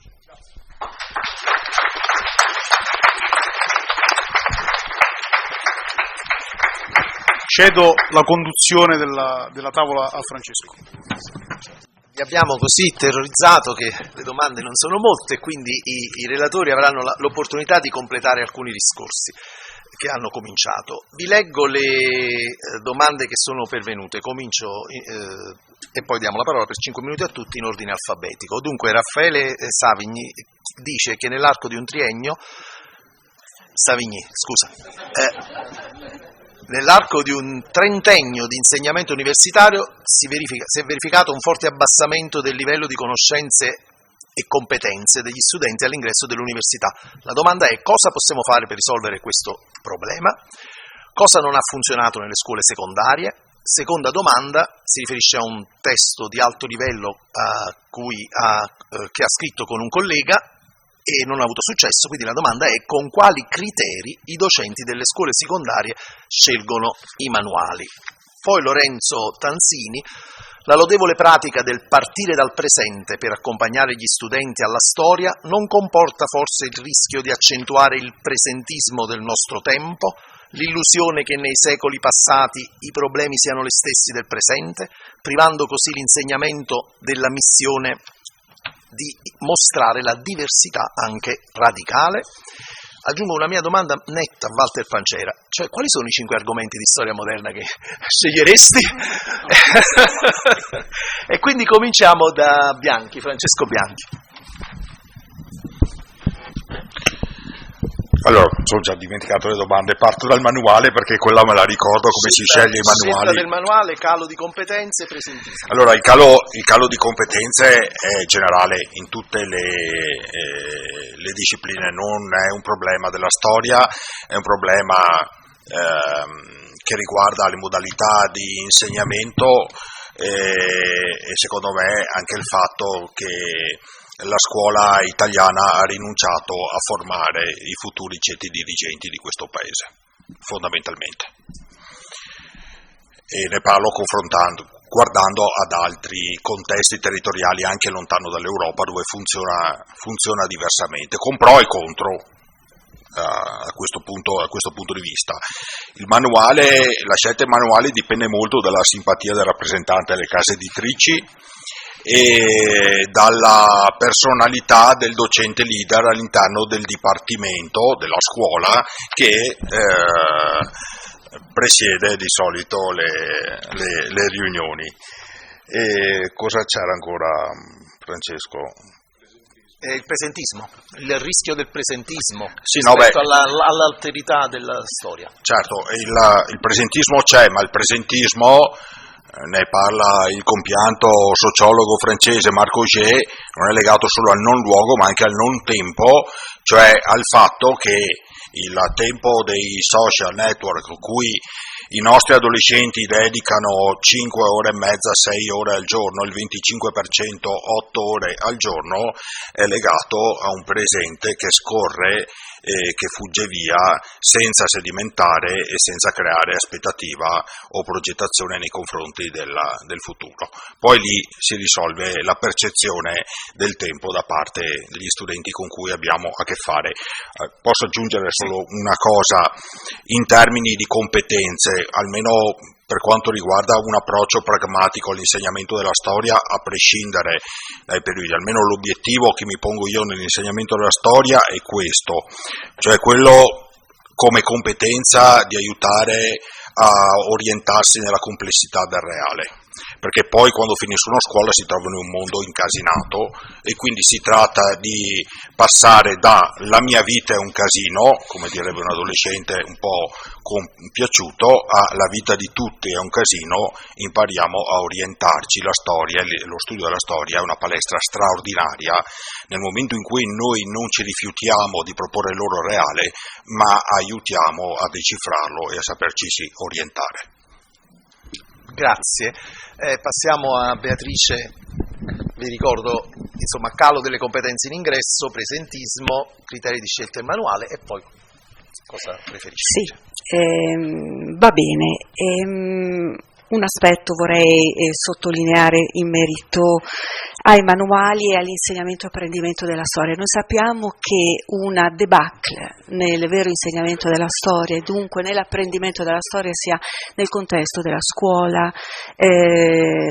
cedo la conduzione della tavola a Francesco. Vi abbiamo così terrorizzato che le domande non sono molte, quindi i relatori avranno l'opportunità di completare alcuni discorsi che hanno cominciato. Vi leggo le domande che sono pervenute, comincio e poi diamo la parola per 5 minuti a tutti in ordine alfabetico. Dunque Raffaele Savigny dice che nell'arco di un triennio, nell'arco di un trentennio di insegnamento universitario si è verificato un forte abbassamento del livello di conoscenze e competenze degli studenti all'ingresso dell'università. La domanda è: cosa possiamo fare per risolvere questo problema? Cosa non ha funzionato nelle scuole secondarie? Seconda domanda si riferisce a un testo di alto livello che ha scritto con un collega e non ha avuto successo, quindi la domanda è: con quali criteri i docenti delle scuole secondarie scelgono i manuali? Poi Lorenzo Tanzini: la lodevole pratica del partire dal presente per accompagnare gli studenti alla storia non comporta forse il rischio di accentuare il presentismo del nostro tempo, l'illusione che nei secoli passati i problemi siano gli stessi del presente, privando così l'insegnamento della missione di mostrare la diversità anche radicale? Aggiungo una mia domanda netta a Walter Pancera, cioè quali sono i 5 argomenti di storia moderna che sceglieresti? E quindi cominciamo da Bianchi, Francesco Bianchi. Allora, sono già dimenticato le domande, parto dal manuale perché quella me la ricordo come si sceglie i manuali. Scelta del manuale, calo di competenze, presentismo. Allora, il calo di competenze è generale in tutte le discipline, non è un problema della storia, è un problema che riguarda le modalità di insegnamento e secondo me anche il fatto che la scuola italiana ha rinunciato a formare i futuri ceti dirigenti di questo paese, fondamentalmente. E ne parlo guardando ad altri contesti territoriali anche lontano dall'Europa dove funziona diversamente, con pro e contro a questo punto di vista. La scelta del manuale dipende molto dalla simpatia del rappresentante delle case editrici e dalla personalità del docente leader all'interno del dipartimento della scuola che presiede di solito le riunioni. E cosa c'era ancora, Francesco? Il presentismo, il rischio del presentismo rispetto all'alterità della storia. Certo, il presentismo c'è, ma il presentismo, ne parla il compianto sociologo francese Marc Augé, non è legato solo al non luogo ma anche al non tempo, cioè al fatto che il tempo dei social network cui i nostri adolescenti dedicano 5 ore e mezza, 6 ore al giorno, il 25% 8 ore al giorno, è legato a un presente che scorre e che fugge via senza sedimentare e senza creare aspettativa o progettazione nei confronti del futuro. Poi lì si risolve la percezione del tempo da parte degli studenti con cui abbiamo a che fare. Posso aggiungere solo una cosa in termini di competenze, almeno per quanto riguarda un approccio pragmatico all'insegnamento della storia, a prescindere dai periodi. Almeno l'obiettivo che mi pongo io nell'insegnamento della storia è questo, cioè quello come competenza di aiutare a orientarsi nella complessità del reale. Perché poi quando finiscono scuola si trovano in un mondo incasinato e quindi si tratta di passare da la mia vita è un casino, come direbbe un adolescente un po' compiaciuto, a la vita di tutti è un casino, impariamo a orientarci. La storia, lo studio della storia è una palestra straordinaria nel momento in cui noi non ci rifiutiamo di proporre loro il reale, ma aiutiamo a decifrarlo e a saperci orientare. Grazie. Passiamo a Beatrice, vi ricordo, insomma, calo delle competenze in ingresso, presentismo, criteri di scelta del manuale e poi cosa preferisci? Sì, va bene. Un aspetto vorrei sottolineare in merito ai manuali e all'insegnamento e apprendimento della storia. Noi sappiamo che una debacle nel vero insegnamento della storia e dunque nell'apprendimento della storia sia nel contesto della scuola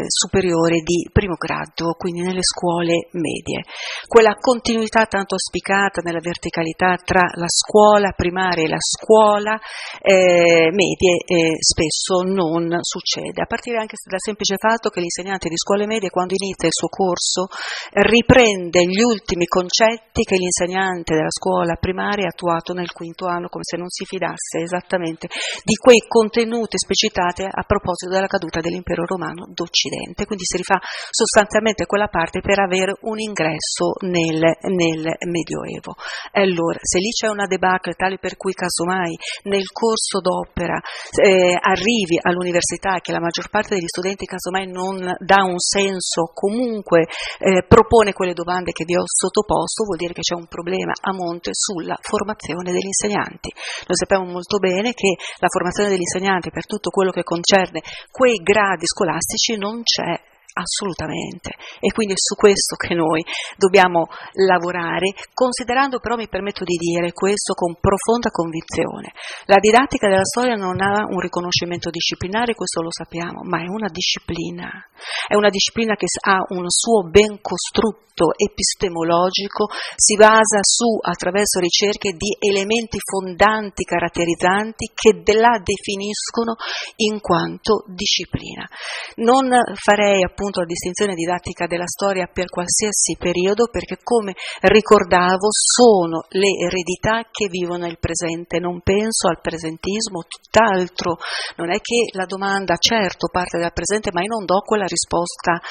superiore di primo grado, quindi nelle scuole medie. Quella continuità tanto auspicata nella verticalità tra la scuola primaria e la scuola medie spesso non succede, a partire anche dal semplice fatto che l'insegnante di scuole medie, quando inizia il suo corso, riprende gli ultimi concetti che l'insegnante della scuola primaria ha attuato nel quinto anno, come se non si fidasse esattamente di quei contenuti esplicitati a proposito della caduta dell'impero romano d'Occidente. Quindi si rifà sostanzialmente quella parte per avere un ingresso nel Medioevo. Allora, se lì c'è una debacle tale per cui casomai nel corso d'opera arrivi all'università che la maggior parte degli studenti casomai non dà un senso, comunque propone quelle domande che vi ho sottoposto, vuol dire che c'è un problema a monte sulla formazione degli insegnanti. Noi sappiamo molto bene che la formazione degli insegnanti per tutto quello che concerne quei gradi scolastici non c'è assolutamente, e quindi è su questo che noi dobbiamo lavorare, considerando però, mi permetto di dire questo con profonda convinzione, la didattica della storia non ha un riconoscimento disciplinare, questo lo sappiamo, ma è una disciplina che ha un suo ben costrutto epistemologico, si basa attraverso ricerche di elementi fondanti, caratterizzanti, che la definiscono in quanto disciplina. Non farei appunto la distinzione didattica della storia per qualsiasi periodo, perché come ricordavo sono le eredità che vivono il presente, non penso al presentismo, tutt'altro, non è che la domanda certo parte dal presente, ma io non do quella risposta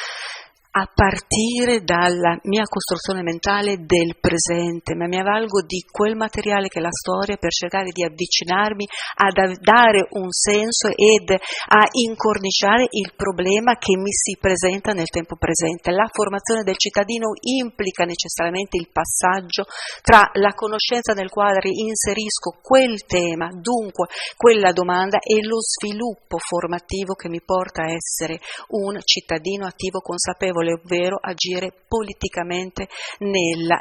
a partire dalla mia costruzione mentale del presente, ma mi avvalgo di quel materiale che è la storia per cercare di avvicinarmi a dare un senso ed a incorniciare il problema che mi si presenta nel tempo presente. La formazione del cittadino implica necessariamente il passaggio tra la conoscenza nel quale inserisco quel tema, dunque quella domanda, e lo sviluppo formativo che mi porta a essere un cittadino attivo, consapevole, ovvero agire politicamente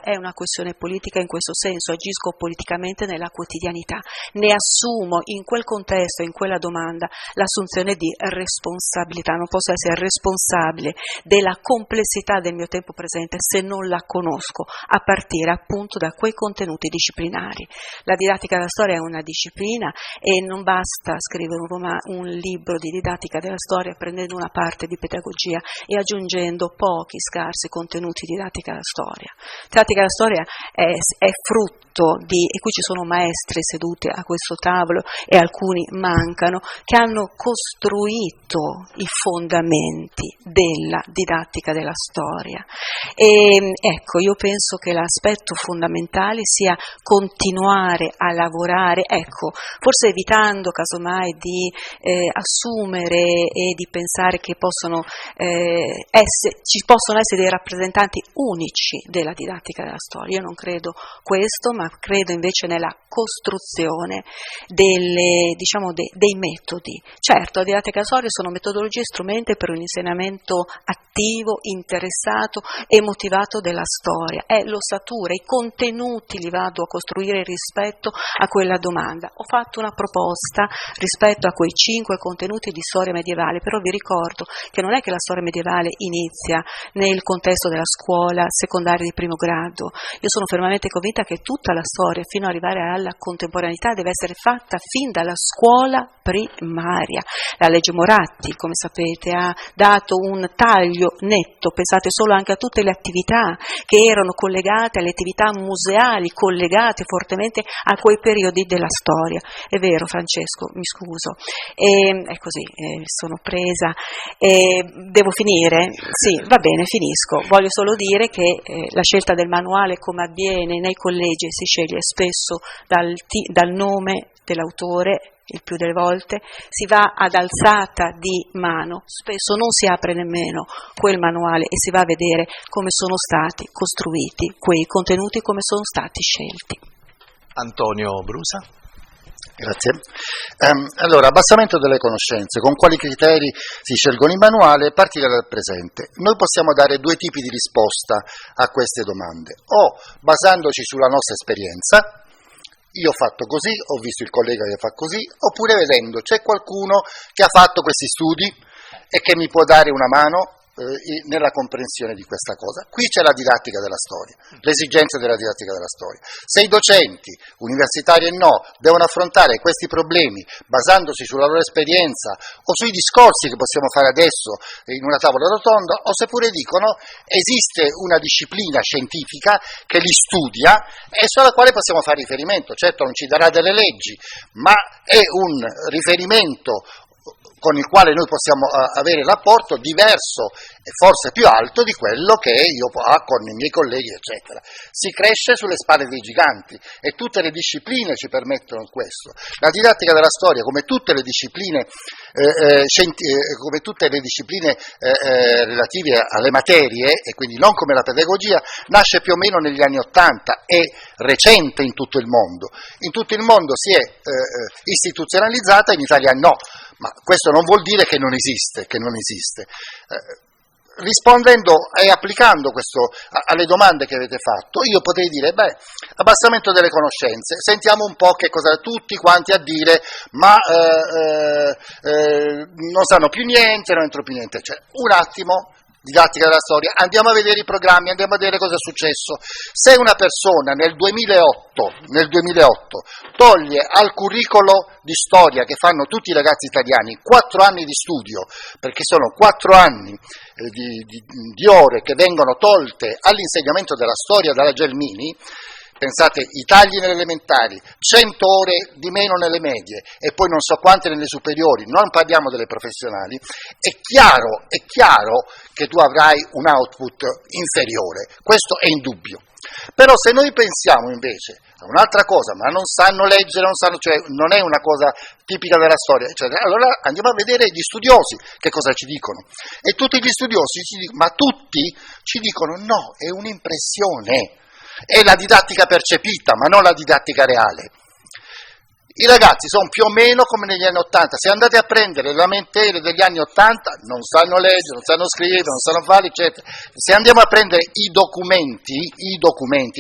è una questione politica in questo senso, agisco politicamente nella quotidianità, ne assumo in quel contesto, in quella domanda, l'assunzione di responsabilità, non posso essere responsabile della complessità del mio tempo presente se non la conosco, a partire appunto da quei contenuti disciplinari. La didattica della storia è una disciplina e non basta scrivere un libro di didattica della storia prendendo una parte di pedagogia e aggiungendo pochi scarsi contenuti di didattica della storia. La didattica della storia è frutto e qui ci sono maestri seduti a questo tavolo e alcuni mancano, che hanno costruito i fondamenti della didattica della storia. E ecco, io penso che l'aspetto fondamentale sia continuare a lavorare, forse evitando casomai di assumere e di pensare che ci possono essere dei rappresentanti unici della didattica della storia. Io non credo questo, ma credo invece nella costruzione dei metodi. Certo, la didattica della storia sono metodologie e strumenti per un insegnamento attivo, interessato e motivato della storia. È l'ossatura, i contenuti li vado a costruire rispetto a quella domanda. Ho fatto una proposta rispetto a quei 5 contenuti di storia medievale, però vi ricordo che non è che la storia medievale inizia nel contesto della scuola secondaria di primo grado. Io sono fermamente convinta che tutta la storia, fino ad arrivare alla contemporaneità, deve essere fatta fin dalla scuola primaria. La legge Moratti, come sapete, ha dato un taglio netto, pensate solo anche a tutte le attività che erano collegate, alle attività museali, collegate fortemente a quei periodi della storia. È vero, Francesco, mi scuso, è così, sono presa, devo finire? Sì, va bene, finisco. Voglio solo dire che la scelta del manuale, come avviene nei collegi, si sceglie spesso dal nome dell'autore, il più delle volte, si va ad alzata di mano, spesso non si apre nemmeno quel manuale e si va a vedere come sono stati costruiti quei contenuti, come sono stati scelti. Antonio Brusa. Grazie. Allora, abbassamento delle conoscenze, con quali criteri si scelgono i manuali? Partire dal presente. Noi possiamo dare due tipi di risposta a queste domande, o basandoci sulla nostra esperienza, io ho fatto così, ho visto il collega che fa così, oppure vedendo c'è qualcuno che ha fatto questi studi e che mi può dare una mano nella comprensione di questa cosa. Qui c'è la didattica della storia, l'esigenza della didattica della storia. Se i docenti, universitari e no, devono affrontare questi problemi basandosi sulla loro esperienza o sui discorsi che possiamo fare adesso in una tavola rotonda, o seppure dicono esiste una disciplina scientifica che li studia e sulla quale possiamo fare riferimento. Certo non ci darà delle leggi, ma è un riferimento con il quale noi possiamo avere rapporto diverso e forse più alto di quello che io ho con i miei colleghi, eccetera. Si cresce sulle spalle dei giganti e tutte le discipline ci permettono questo. La didattica della storia, come tutte le discipline, relative alle materie, e quindi non come la pedagogia, nasce più o meno negli anni '80, è recente in tutto il mondo. In tutto il mondo si è istituzionalizzata, in Italia no. Ma questo non vuol dire che non esiste, rispondendo e applicando questo alle domande che avete fatto, io potrei dire, abbassamento delle conoscenze, sentiamo un po' che cosa tutti quanti a dire, ma non sanno più niente, non entro più niente, cioè, un attimo. Didattica della storia, andiamo a vedere i programmi, andiamo a vedere cosa è successo. Se una persona nel 2008 toglie al curricolo di storia che fanno tutti i ragazzi italiani 4 anni di studio, perché sono 4 anni di ore che vengono tolte all'insegnamento della storia dalla Gelmini, pensate, i tagli nelle elementari, 100 ore di meno nelle medie e poi non so quante nelle superiori, non parliamo delle professionali, è chiaro che tu avrai un output inferiore, questo è indubbio. Però se noi pensiamo invece a un'altra cosa, ma non sanno leggere, cioè non è una cosa tipica della storia, eccetera, allora andiamo a vedere gli studiosi che cosa ci dicono. E tutti gli studiosi ci dicono no, è un'impressione. È la didattica percepita, ma non la didattica reale. I ragazzi sono più o meno come negli anni '80, se andate a prendere le lamentele degli anni '80 non sanno leggere, non sanno scrivere, non sanno fare, eccetera. Se andiamo a prendere i documenti, e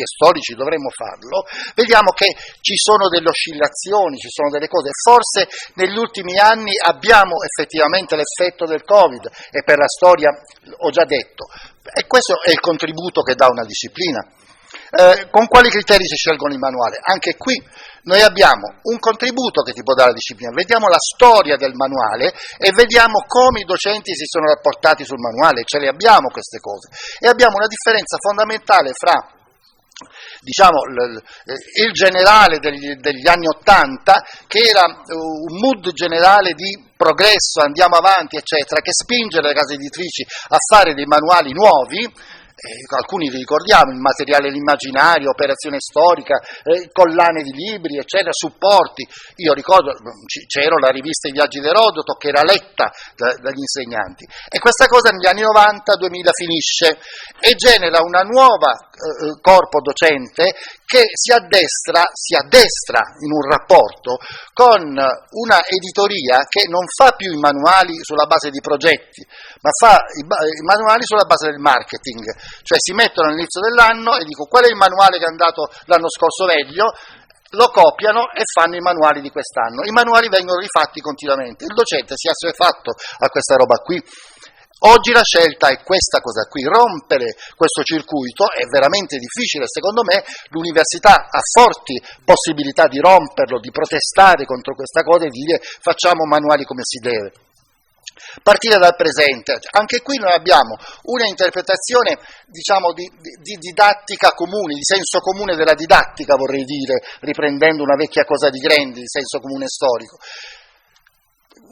storici dovremmo farlo, vediamo che ci sono delle oscillazioni, ci sono delle cose. Forse negli ultimi anni abbiamo effettivamente l'effetto del Covid, e per la storia ho già detto, e questo è il contributo che dà una disciplina. Con quali criteri si scelgono i manuali? Anche qui noi abbiamo un contributo che ti può dare la disciplina, vediamo la storia del manuale e vediamo come i docenti si sono rapportati sul manuale, ce le abbiamo queste cose, e abbiamo una differenza fondamentale fra il generale degli anni '80, che era un mood generale di progresso, andiamo avanti, eccetera, che spinge le case editrici a fare dei manuali nuovi. Alcuni li ricordiamo, il materiale dell'immaginario, operazione storica, collane di libri, eccetera, supporti. Io ricordo, c'era la rivista I Viaggi d'Erodoto che era letta dagli insegnanti, e questa cosa negli anni 90-2000 finisce e genera una nuova corpo docente che si addestra in un rapporto con una editoria che non fa più i manuali sulla base di progetti, ma fa i manuali sulla base del marketing, cioè si mettono all'inizio dell'anno e dico qual è il manuale che è andato l'anno scorso meglio, lo copiano e fanno i manuali di quest'anno. I manuali vengono rifatti continuamente, il docente si è assuefatto a questa roba qui. Oggi la scelta è questa cosa qui, rompere questo circuito è veramente difficile, secondo me l'università ha forti possibilità di romperlo, di protestare contro questa cosa e di dire facciamo manuali come si deve. Partire dal presente, anche qui noi abbiamo una interpretazione di didattica comune, di senso comune della didattica, vorrei dire, riprendendo una vecchia cosa di Grandi, di senso comune storico.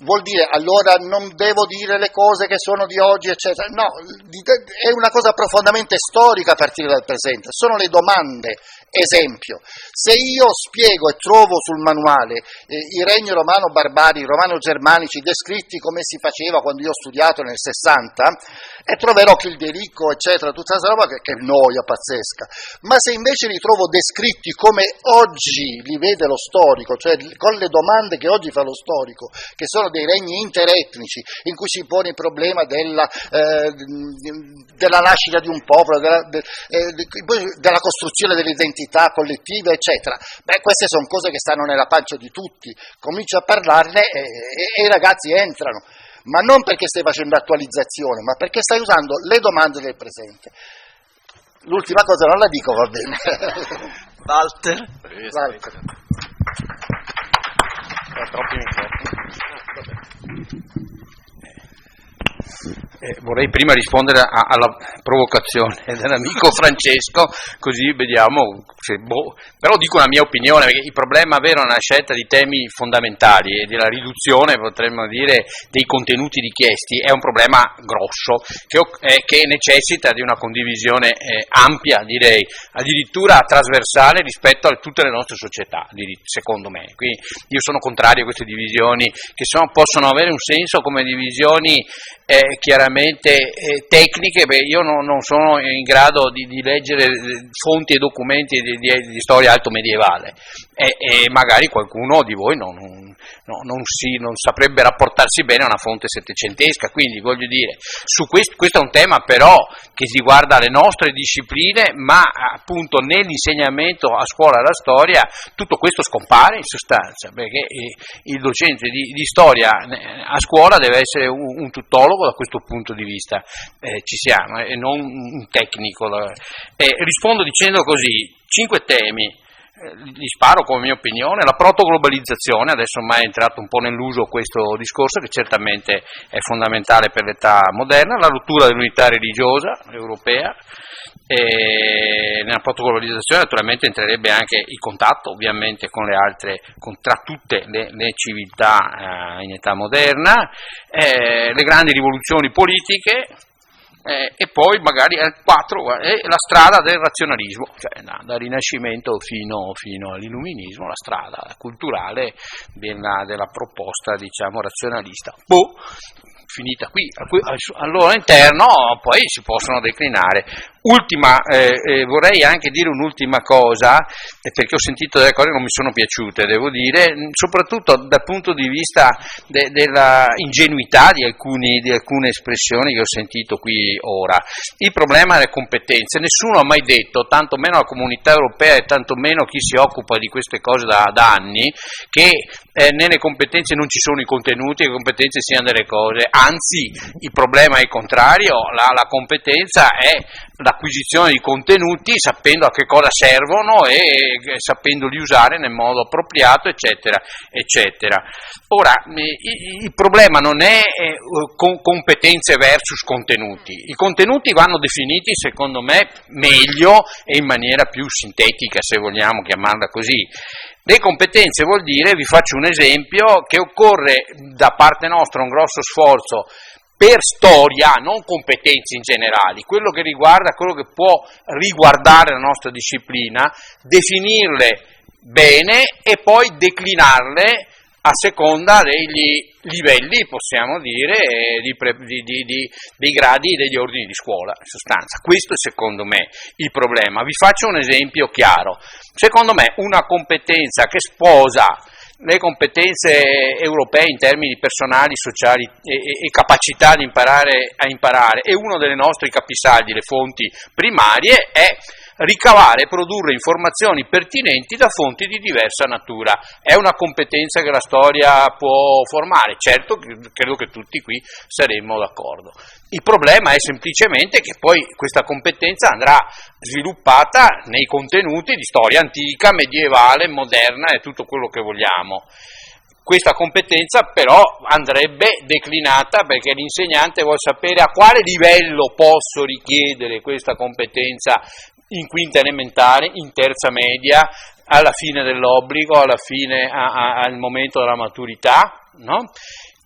Vuol dire allora non devo dire le cose che sono di oggi, eccetera. No, è una cosa profondamente storica a partire dal presente, sono le domande Esempio, se io spiego e trovo sul manuale i regni romano-barbari, romano-germanici descritti come si faceva quando io ho studiato nel 60, e troverò Childerico, eccetera, tutta questa roba che noia pazzesca. Ma se invece li trovo descritti come oggi li vede lo storico, cioè con le domande che oggi fa lo storico, che sono dei regni interetnici, in cui si pone il problema della nascita di un popolo, della costruzione dell'identità collettive, eccetera. Queste sono cose che stanno nella pancia di tutti, cominci a parlarne e i ragazzi entrano, ma non perché stai facendo attualizzazione, ma perché stai usando le domande del presente. L'ultima cosa non la dico, va bene. Walter. Vorrei prima rispondere alla provocazione dell'amico Francesco, così vediamo se però dico la mia opinione, perché il problema vero è una scelta di temi fondamentali e della riduzione, potremmo dire, dei contenuti richiesti, è un problema grosso che necessita di una condivisione ampia, direi, addirittura trasversale rispetto a tutte le nostre società, secondo me. Quindi io sono contrario a queste divisioni che possono avere un senso come divisioni chiaramente tecniche. Io non sono in grado di leggere fonti e documenti di storia alto medievale e magari qualcuno di voi non saprebbe rapportarsi bene a una fonte settecentesca, quindi voglio dire, su questo è un tema però che riguarda le nostre discipline, ma appunto nell'insegnamento a scuola della storia tutto questo scompare in sostanza, perché il docente di storia a scuola deve essere un tuttologo da questo punto di vista, ci siamo, e non un tecnico. Rispondo dicendo così, 5 temi. Gli sparo come mia opinione: la protoglobalizzazione, adesso ormai è entrato un po' nell'uso questo discorso che certamente è fondamentale per l'età moderna, la rottura dell'unità religiosa europea, e nella protoglobalizzazione naturalmente entrerebbe anche il contatto ovviamente con le altre, tra tutte le civiltà in età moderna, le grandi rivoluzioni politiche. E poi magari al 4 la strada del razionalismo, cioè dal Rinascimento fino all'Illuminismo, la strada culturale della proposta, diciamo, razionalista. Finita qui, al loro interno poi si possono declinare. Vorrei anche dire un'ultima cosa, perché ho sentito delle cose che non mi sono piaciute, devo dire, soprattutto dal punto di vista della ingenuità di alcune espressioni che ho sentito qui ora. Il problema delle competenze, nessuno ha mai detto, tanto meno la comunità europea e tanto meno chi si occupa di queste cose da anni, che nelle competenze non ci sono i contenuti, le competenze siano delle cose, anzi il problema è il contrario, la competenza è l'acquisizione di contenuti sapendo a che cosa servono e sapendoli usare nel modo appropriato, eccetera, eccetera. Ora, il problema non è competenze versus contenuti, i contenuti vanno definiti secondo me meglio e in maniera più sintetica, se vogliamo chiamarla così. Le competenze vuol dire, vi faccio un esempio, che occorre da parte nostra un grosso sforzo per storia, non competenze in generale, quello che può riguardare la nostra disciplina, definirle bene e poi declinarle a seconda degli livelli, possiamo dire, dei gradi e degli ordini di scuola, in sostanza. Questo è secondo me il problema. Vi faccio un esempio chiaro. Secondo me una competenza che sposa le competenze europee in termini personali, sociali e capacità di imparare a imparare, e uno delle nostre capisaldi, le fonti primarie, è ricavare e produrre informazioni pertinenti da fonti di diversa natura. È una competenza che la storia può formare, certo, credo che tutti qui saremmo d'accordo. Il problema è semplicemente che poi questa competenza andrà sviluppata nei contenuti di storia antica, medievale, moderna e tutto quello che vogliamo. Questa competenza però andrebbe declinata, perché l'insegnante vuole sapere a quale livello posso richiedere questa competenza in quinta elementare, in terza media, alla fine dell'obbligo, alla fine al momento della maturità, no?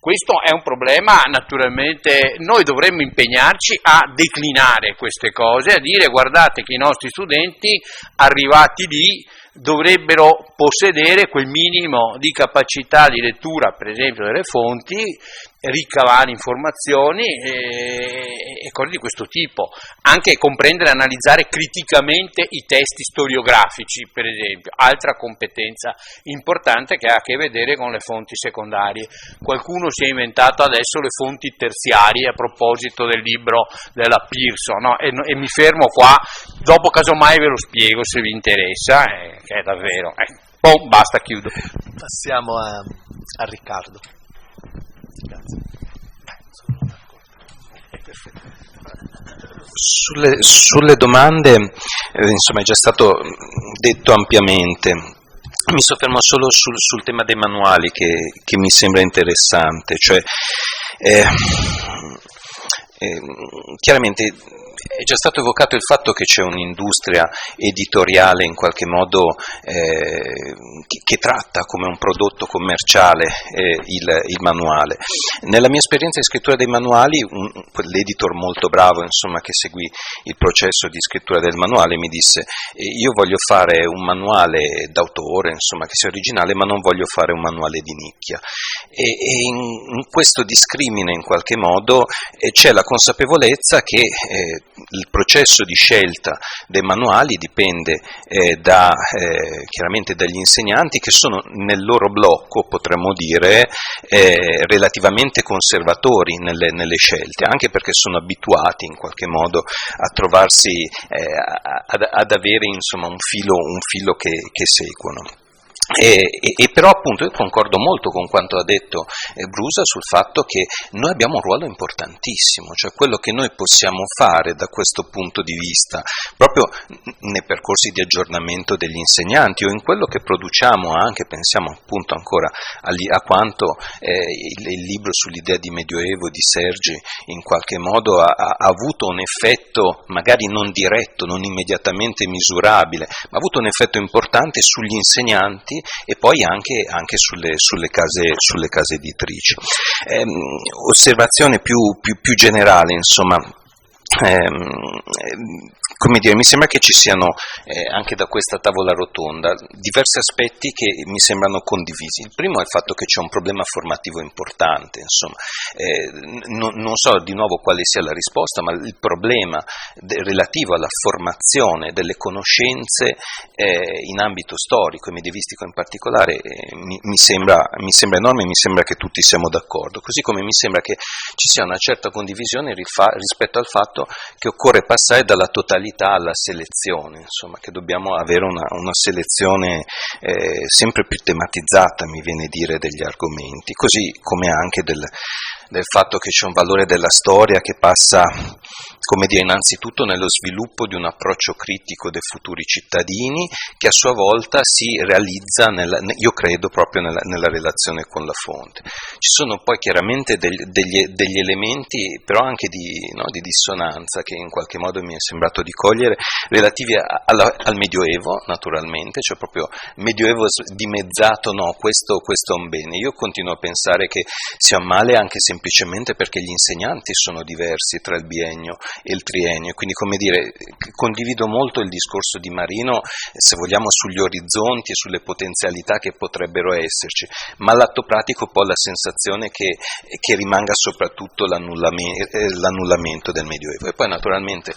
Questo è un problema, naturalmente noi dovremmo impegnarci a declinare queste cose, a dire guardate che i nostri studenti arrivati lì dovrebbero possedere quel minimo di capacità di lettura, per esempio, delle fonti, ricavare informazioni e cose di questo tipo, anche comprendere e analizzare criticamente i testi storiografici, per esempio, altra competenza importante che ha a che vedere con le fonti secondarie. Qualcuno si è inventato adesso le fonti terziarie a proposito del libro della Pearson, no? E mi fermo qua, dopo casomai ve lo spiego se vi interessa, che è davvero... basta, chiudo. Passiamo a Riccardo. Grazie. Sulle domande, insomma, è già stato detto ampiamente. Mi soffermo solo sul tema dei manuali che mi sembra interessante, cioè chiaramente è già stato evocato il fatto che c'è un'industria editoriale in qualche modo che tratta come un prodotto commerciale il manuale. Nella mia esperienza di scrittura dei manuali, l'editor molto bravo, insomma, che seguì il processo di scrittura del manuale mi disse: io voglio fare un manuale d'autore, insomma, che sia originale, ma non voglio fare un manuale di nicchia. E in questo discrimine in qualche modo c'è la consapevolezza che il processo di scelta dei manuali dipende chiaramente dagli insegnanti, che sono nel loro blocco, potremmo dire, relativamente conservatori nelle scelte, anche perché sono abituati in qualche modo a trovarsi, ad avere, insomma, un filo che seguono. E però appunto io concordo molto con quanto ha detto Brusa sul fatto che noi abbiamo un ruolo importantissimo, cioè quello che noi possiamo fare da questo punto di vista, proprio nei percorsi di aggiornamento degli insegnanti o in quello che produciamo anche, pensiamo appunto ancora a quanto il libro sull'idea di Medioevo di Sergi in qualche modo ha avuto un effetto magari non diretto, non immediatamente misurabile, ma ha avuto un effetto importante sugli insegnanti e poi anche sulle case editrici. Osservazione più generale, insomma. Come dire, mi sembra che ci siano anche da questa tavola rotonda diversi aspetti che mi sembrano condivisi. Il primo è il fatto che c'è un problema formativo importante, insomma, non so di nuovo quale sia la risposta, ma il problema relativo alla formazione delle conoscenze in ambito storico e medievistico in particolare mi sembra enorme, e mi sembra che tutti siamo d'accordo, così come mi sembra che ci sia una certa condivisione rispetto al fatto che occorre passare dalla totalità alla selezione, insomma, che dobbiamo avere una selezione sempre più tematizzata, mi viene a dire, degli argomenti, così come anche del fatto che c'è un valore della storia che passa, come dire, innanzitutto nello sviluppo di un approccio critico dei futuri cittadini, che a sua volta si realizza, io credo, proprio nella relazione con la fonte. Ci sono poi chiaramente degli elementi, però anche di dissonanza, che in qualche modo mi è sembrato di cogliere, relativi al Medioevo, naturalmente, cioè proprio Medioevo dimezzato, no, questo è un bene. Io continuo a pensare che sia un male anche semplicemente perché gli insegnanti sono diversi tra il biennio e il triennio, quindi, come dire, condivido molto il discorso di Marino, se vogliamo, sugli orizzonti e sulle potenzialità che potrebbero esserci, ma all'atto pratico poi la sensazione che rimanga soprattutto l'annullamento del Medioevo. E poi naturalmente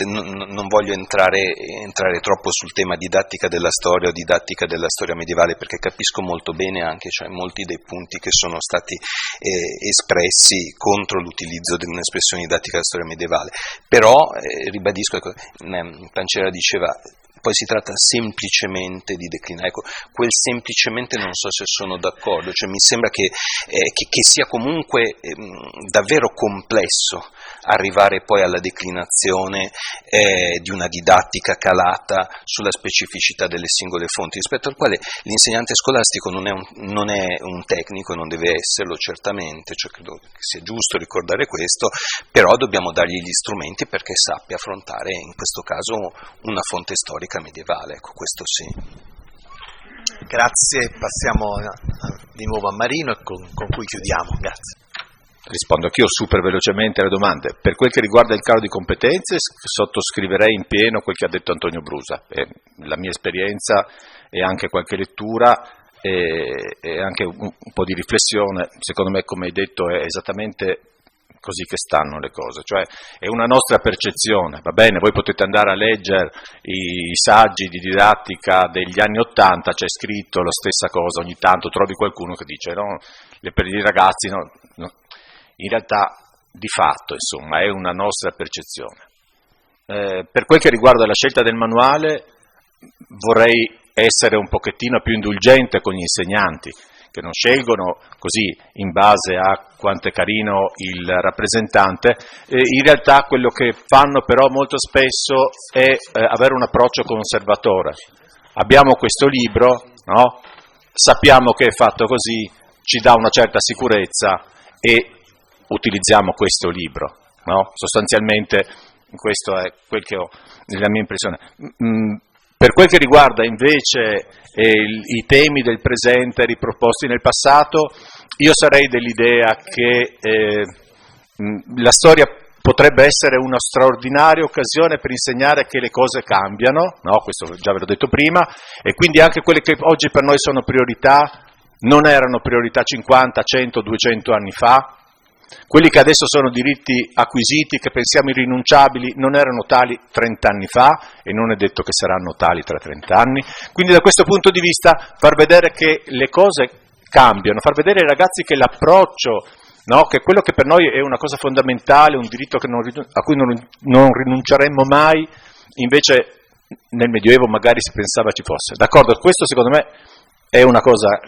non voglio entrare troppo sul tema didattica della storia o didattica della storia medievale, perché capisco molto bene anche, cioè, molti dei punti che sono stati espressi contro l'utilizzo di un'espressione didattica della storia medievale, però ribadisco, Pancera diceva, poi si tratta semplicemente di declinare. Ecco, quel semplicemente non so se sono d'accordo, cioè mi sembra che sia comunque davvero complesso arrivare poi alla declinazione di una didattica calata sulla specificità delle singole fonti, rispetto al quale l'insegnante scolastico non è un tecnico, non deve esserlo certamente, cioè credo che sia giusto ricordare questo, però dobbiamo dargli gli strumenti perché sappia affrontare in questo caso una fonte storica medievale, ecco, questo sì. Grazie, passiamo di nuovo a Marino e con cui chiudiamo. Grazie. Rispondo anch'io super velocemente alle domande. Per quel che riguarda il calo di competenze, sottoscriverei in pieno quel che ha detto Antonio Brusa. La mia esperienza e anche qualche lettura e anche un po' di riflessione, secondo me, come hai detto, è esattamente così che stanno le cose, cioè è una nostra percezione, va bene, voi potete andare a leggere i saggi di didattica degli anni '80, c'è scritto la stessa cosa, ogni tanto trovi qualcuno che dice no, per i ragazzi no. In realtà di fatto insomma è una nostra percezione. Per quel che riguarda la scelta del manuale vorrei essere un pochettino più indulgente con gli insegnanti, che non scelgono così in base a quanto è carino il rappresentante, in realtà quello che fanno però molto spesso è avere un approccio conservatore. Abbiamo questo libro, no? Sappiamo che è fatto così, ci dà una certa sicurezza e utilizziamo questo libro, no? Sostanzialmente questo è quel che ho, la mia impressione. Per quel che riguarda invece i temi del presente riproposti nel passato, io sarei dell'idea che la storia potrebbe essere una straordinaria occasione per insegnare che le cose cambiano, no? Questo già ve l'ho detto prima, e quindi anche quelle che oggi per noi sono priorità non erano priorità 50, 100, 200 anni fa. Quelli che adesso sono diritti acquisiti, che pensiamo irrinunciabili, non erano tali 30 anni fa e non è detto che saranno tali tra 30 anni. Quindi da questo punto di vista far vedere che le cose cambiano, far vedere ai ragazzi che l'approccio, no, che quello che per noi è una cosa fondamentale, un diritto a cui non rinunceremmo mai, invece nel Medioevo magari si pensava ci fosse. D'accordo, questo secondo me è una cosa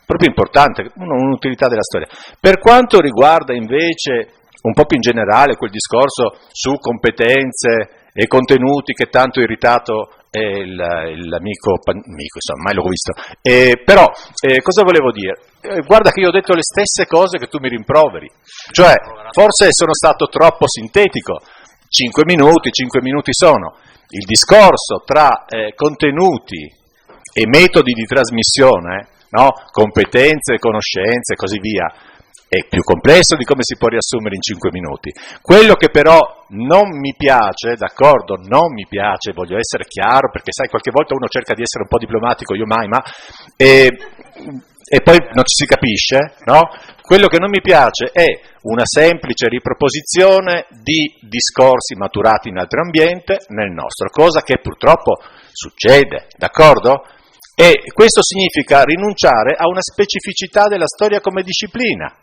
proprio importante, un'utilità della storia. Per quanto riguarda invece un po' più in generale quel discorso su competenze e contenuti che tanto ha irritato l'amico, insomma, mai l'ho visto, però cosa volevo dire? Guarda che io ho detto le stesse cose che tu mi rimproveri, cioè forse sono stato troppo sintetico, 5 minuti sono. Il discorso tra contenuti e metodi di trasmissione, no? Competenze, conoscenze e così via, è più complesso di come si può riassumere in 5 minuti. Quello che però non mi piace, d'accordo, non mi piace, voglio essere chiaro, perché sai, qualche volta uno cerca di essere un po' diplomatico, io mai, ma e poi non ci si capisce, no? Quello che non mi piace è una semplice riproposizione di discorsi maturati in altro ambiente nel nostro, cosa che purtroppo succede, d'accordo? E questo significa rinunciare a una specificità della storia come disciplina.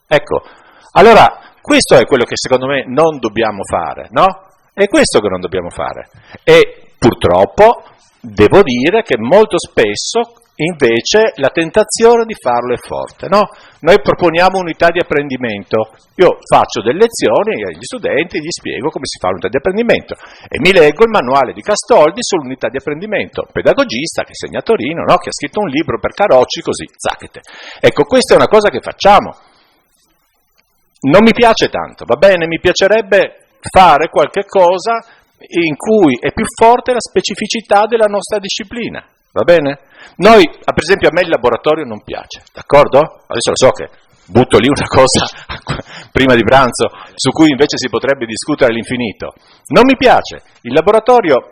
Ecco, allora questo è quello che secondo me non dobbiamo fare, no? È questo che non dobbiamo fare. E purtroppo devo dire che molto spesso invece la tentazione di farlo è forte, no? Noi proponiamo unità di apprendimento, io faccio delle lezioni agli studenti, gli spiego come si fa l'unità di apprendimento e mi leggo il manuale di Castoldi sull'unità di apprendimento, pedagogista che insegna a Torino, no? Che ha scritto un libro per Carocci, così, zacchete. Ecco, questa è una cosa che facciamo. Non mi piace tanto, va bene, mi piacerebbe fare qualche cosa in cui è più forte la specificità della nostra disciplina. Va bene? Noi, per esempio, a me il laboratorio non piace, d'accordo? Adesso lo so che butto lì una cosa prima di pranzo su cui invece si potrebbe discutere all'infinito. Non mi piace. Il laboratorio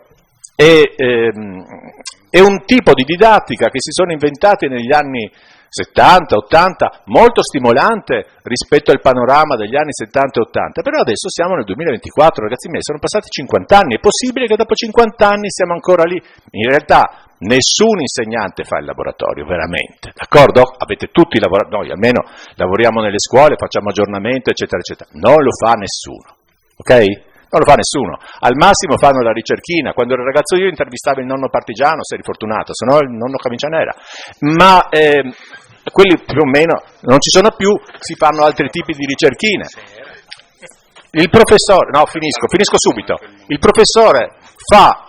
è un tipo di didattica che si sono inventati negli anni 70, 80, molto stimolante rispetto al panorama degli anni 70 e 80, però adesso siamo nel 2024, ragazzi miei, sono passati 50 anni, è possibile che dopo 50 anni siamo ancora lì? In realtà nessun insegnante fa il laboratorio, veramente, d'accordo? Avete tutti lavorato, noi almeno lavoriamo nelle scuole, facciamo aggiornamento, eccetera, eccetera, non lo fa nessuno, ok? Non lo fa nessuno, al massimo fanno la ricerchina, quando ero ragazzo io intervistavo il nonno partigiano, se eri fortunato, se no il nonno camicia-nera, ma quelli più o meno non ci sono più, si fanno altri tipi di ricerchine. Il professore, no finisco subito, il professore fa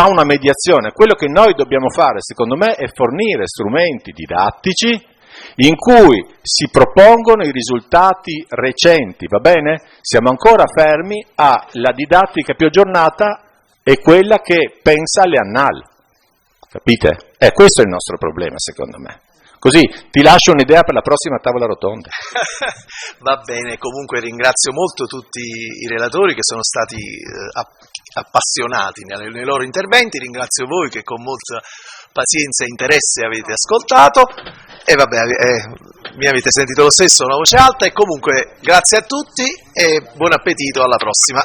una mediazione, quello che noi dobbiamo fare secondo me è fornire strumenti didattici in cui si propongono i risultati recenti, va bene? Siamo ancora fermi alla didattica più aggiornata e quella che pensa alle annali, capite? Questo è il nostro problema, secondo me. Così ti lascio un'idea per la prossima tavola rotonda. Va bene, comunque ringrazio molto tutti i relatori che sono stati appassionati nei loro interventi, ringrazio voi che con molta pazienza e interesse avete ascoltato e vabbè, mi avete sentito lo stesso, una voce alta, e comunque grazie a tutti e buon appetito, alla prossima.